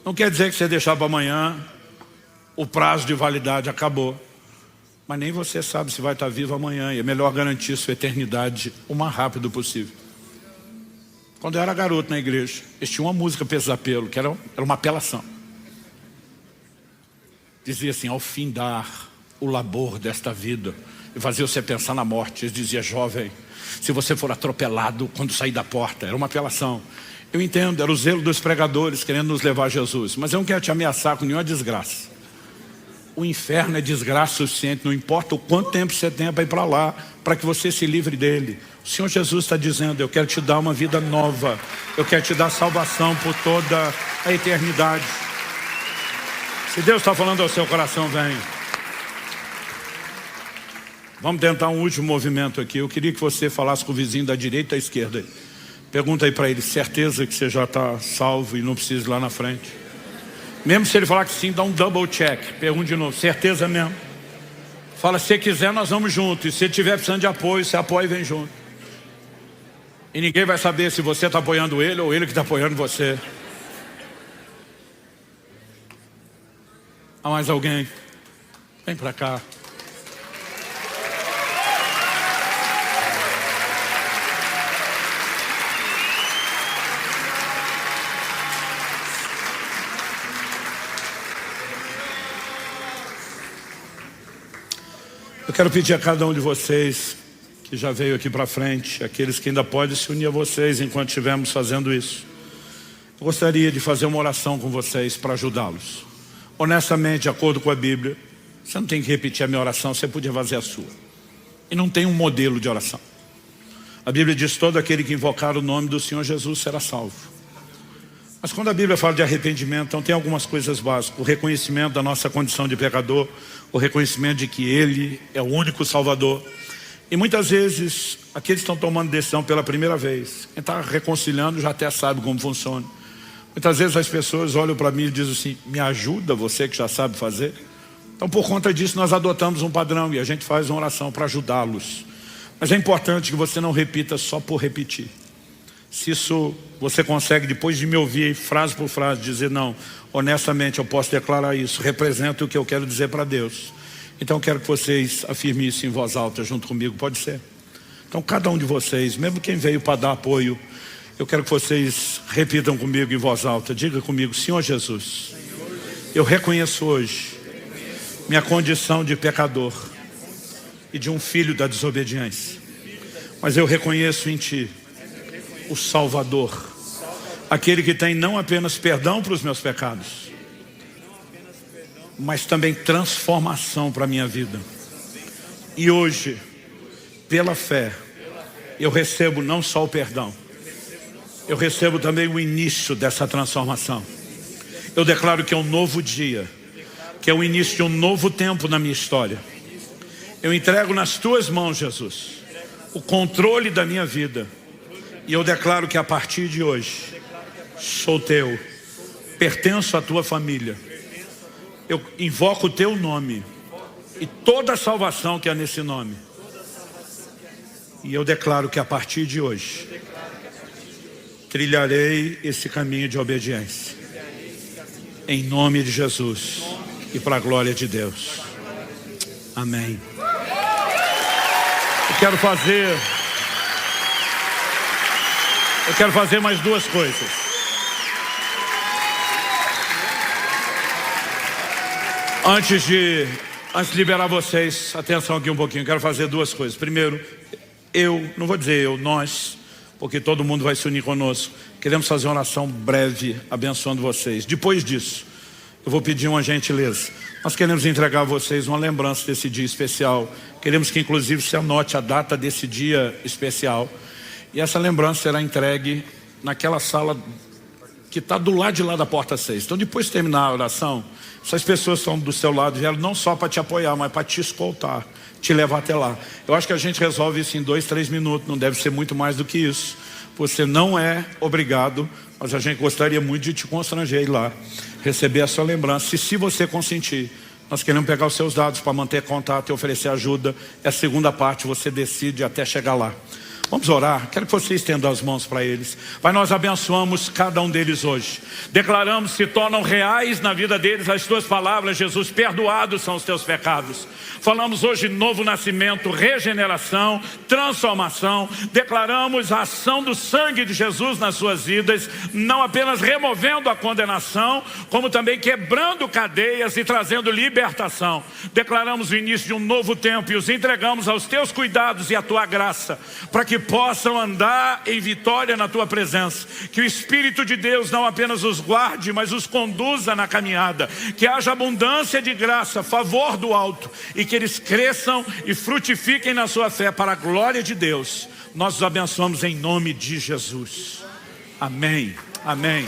Não quer dizer que você deixar para amanhã, o prazo de validade acabou. Mas nem você sabe se vai estar vivo amanhã, e é melhor garantir sua eternidade o mais rápido possível. Quando eu era garoto na igreja, eles tinham uma música Pesadelo, que era uma apelação. Dizia assim, ao findar o labor desta vida, e fazia você pensar na morte. Eles diziam, jovem, se você for atropelado quando sair da porta. Era uma apelação. Eu entendo, era o zelo dos pregadores querendo nos levar a Jesus, mas eu não quero te ameaçar com nenhuma desgraça. O inferno é desgraça suficiente, não importa o quanto tempo você tem para ir para lá, para que você se livre dele. O Senhor Jesus está dizendo, eu quero te dar uma vida nova, eu quero te dar salvação por toda a eternidade. Se Deus está falando ao seu coração, vem. Vamos tentar um último movimento aqui. Eu queria que você falasse com o vizinho da direita e da esquerda. Pergunta aí para ele, certeza que você já está salvo e não precisa ir lá na frente? Mesmo se ele falar que sim, dá um double check. Pergunta de novo, certeza mesmo? Fala, se você quiser, nós vamos juntos. E se você estiver precisando de apoio, você apoia e vem junto. E ninguém vai saber se você está apoiando ele ou ele que está apoiando você. Há mais alguém? Vem para cá. Eu quero pedir a cada um de vocês que já veio aqui para frente, aqueles que ainda podem se unir a vocês enquanto estivermos fazendo isso. Eu gostaria de fazer uma oração com vocês para ajudá-los. Honestamente, de acordo com a Bíblia, você não tem que repetir a minha oração, você podia fazer a sua. E não tem um modelo de oração. A Bíblia diz, todo aquele que invocar o nome do Senhor Jesus será salvo. Mas quando a Bíblia fala de arrependimento, então tem algumas coisas básicas. O reconhecimento da nossa condição de pecador, o reconhecimento de que Ele é o único Salvador. E muitas vezes, aqueles que estão tomando decisão pela primeira vez, quem está reconciliando já até sabe como funciona. Muitas vezes as pessoas olham para mim e dizem assim, me ajuda você que já sabe fazer? Então por conta disso nós adotamos um padrão e a gente faz uma oração para ajudá-los. Mas é importante que você não repita só por repetir. Se isso você consegue, depois de me ouvir frase por frase, dizer não, honestamente eu posso declarar isso, representa o que eu quero dizer para Deus. Então eu quero que vocês afirmem isso em voz alta junto comigo, pode ser? Então cada um de vocês, mesmo quem veio para dar apoio, eu quero que vocês repitam comigo em voz alta, diga comigo, Senhor Jesus, eu reconheço hoje minha condição de pecador e de um filho da desobediência, mas eu reconheço em Ti o Salvador, aquele que tem não apenas perdão para os meus pecados, mas também transformação para a minha vida. E hoje, pela fé, eu recebo não só o perdão, eu recebo também o início dessa transformação. Eu declaro que é um novo dia, que é o início de um novo tempo na minha história. Eu entrego nas Tuas mãos, Jesus, o controle da minha vida. E eu declaro que a partir de hoje, sou Teu, pertenço à Tua família. Eu invoco o Teu nome e toda a salvação que há nesse nome. E eu declaro que a partir de hoje, trilharei esse caminho de obediência. Em nome de Jesus e para a glória de Deus. Amém. Eu quero fazer mais duas coisas. Antes de liberar vocês, atenção aqui um pouquinho, quero fazer duas coisas. Primeiro, nós, porque todo mundo vai se unir conosco, queremos fazer uma oração breve, abençoando vocês. Depois disso, eu vou pedir uma gentileza. Nós queremos entregar a vocês uma lembrança desse dia especial. Queremos que inclusive se anote a data desse dia especial. E essa lembrança será entregue naquela sala que está do lado de lá da porta 6. Então depois de terminar a oração, essas pessoas estão do seu lado, vieram não só para te apoiar, mas para te escoltar, te levar até lá. Eu acho que a gente resolve isso em 2, 3 minutos, não deve ser muito mais do que isso. Você não é obrigado, mas a gente gostaria muito de te constranger ir lá, receber a sua lembrança. E se você consentir, nós queremos pegar os seus dados para manter contato e oferecer ajuda. É a segunda parte, você decide até chegar lá. Vamos orar, quero que você estenda as mãos para eles. Pai, nós abençoamos cada um deles hoje. Declaramos, se tornam reais na vida deles as tuas palavras, Jesus, perdoados são os teus pecados. Falamos hoje novo nascimento, regeneração, transformação. Declaramos a ação do sangue de Jesus nas suas vidas, não apenas removendo a condenação, como também quebrando cadeias e trazendo libertação. Declaramos o início de um novo tempo e os entregamos aos teus cuidados e à tua graça, para que possam andar em vitória na tua presença. Que o Espírito de Deus não apenas os guarde, mas os conduza na caminhada. Que haja abundância de graça, favor do alto, e que eles cresçam e frutifiquem na sua fé para a glória de Deus. Nós os abençoamos em nome de Jesus. Amém. Amém.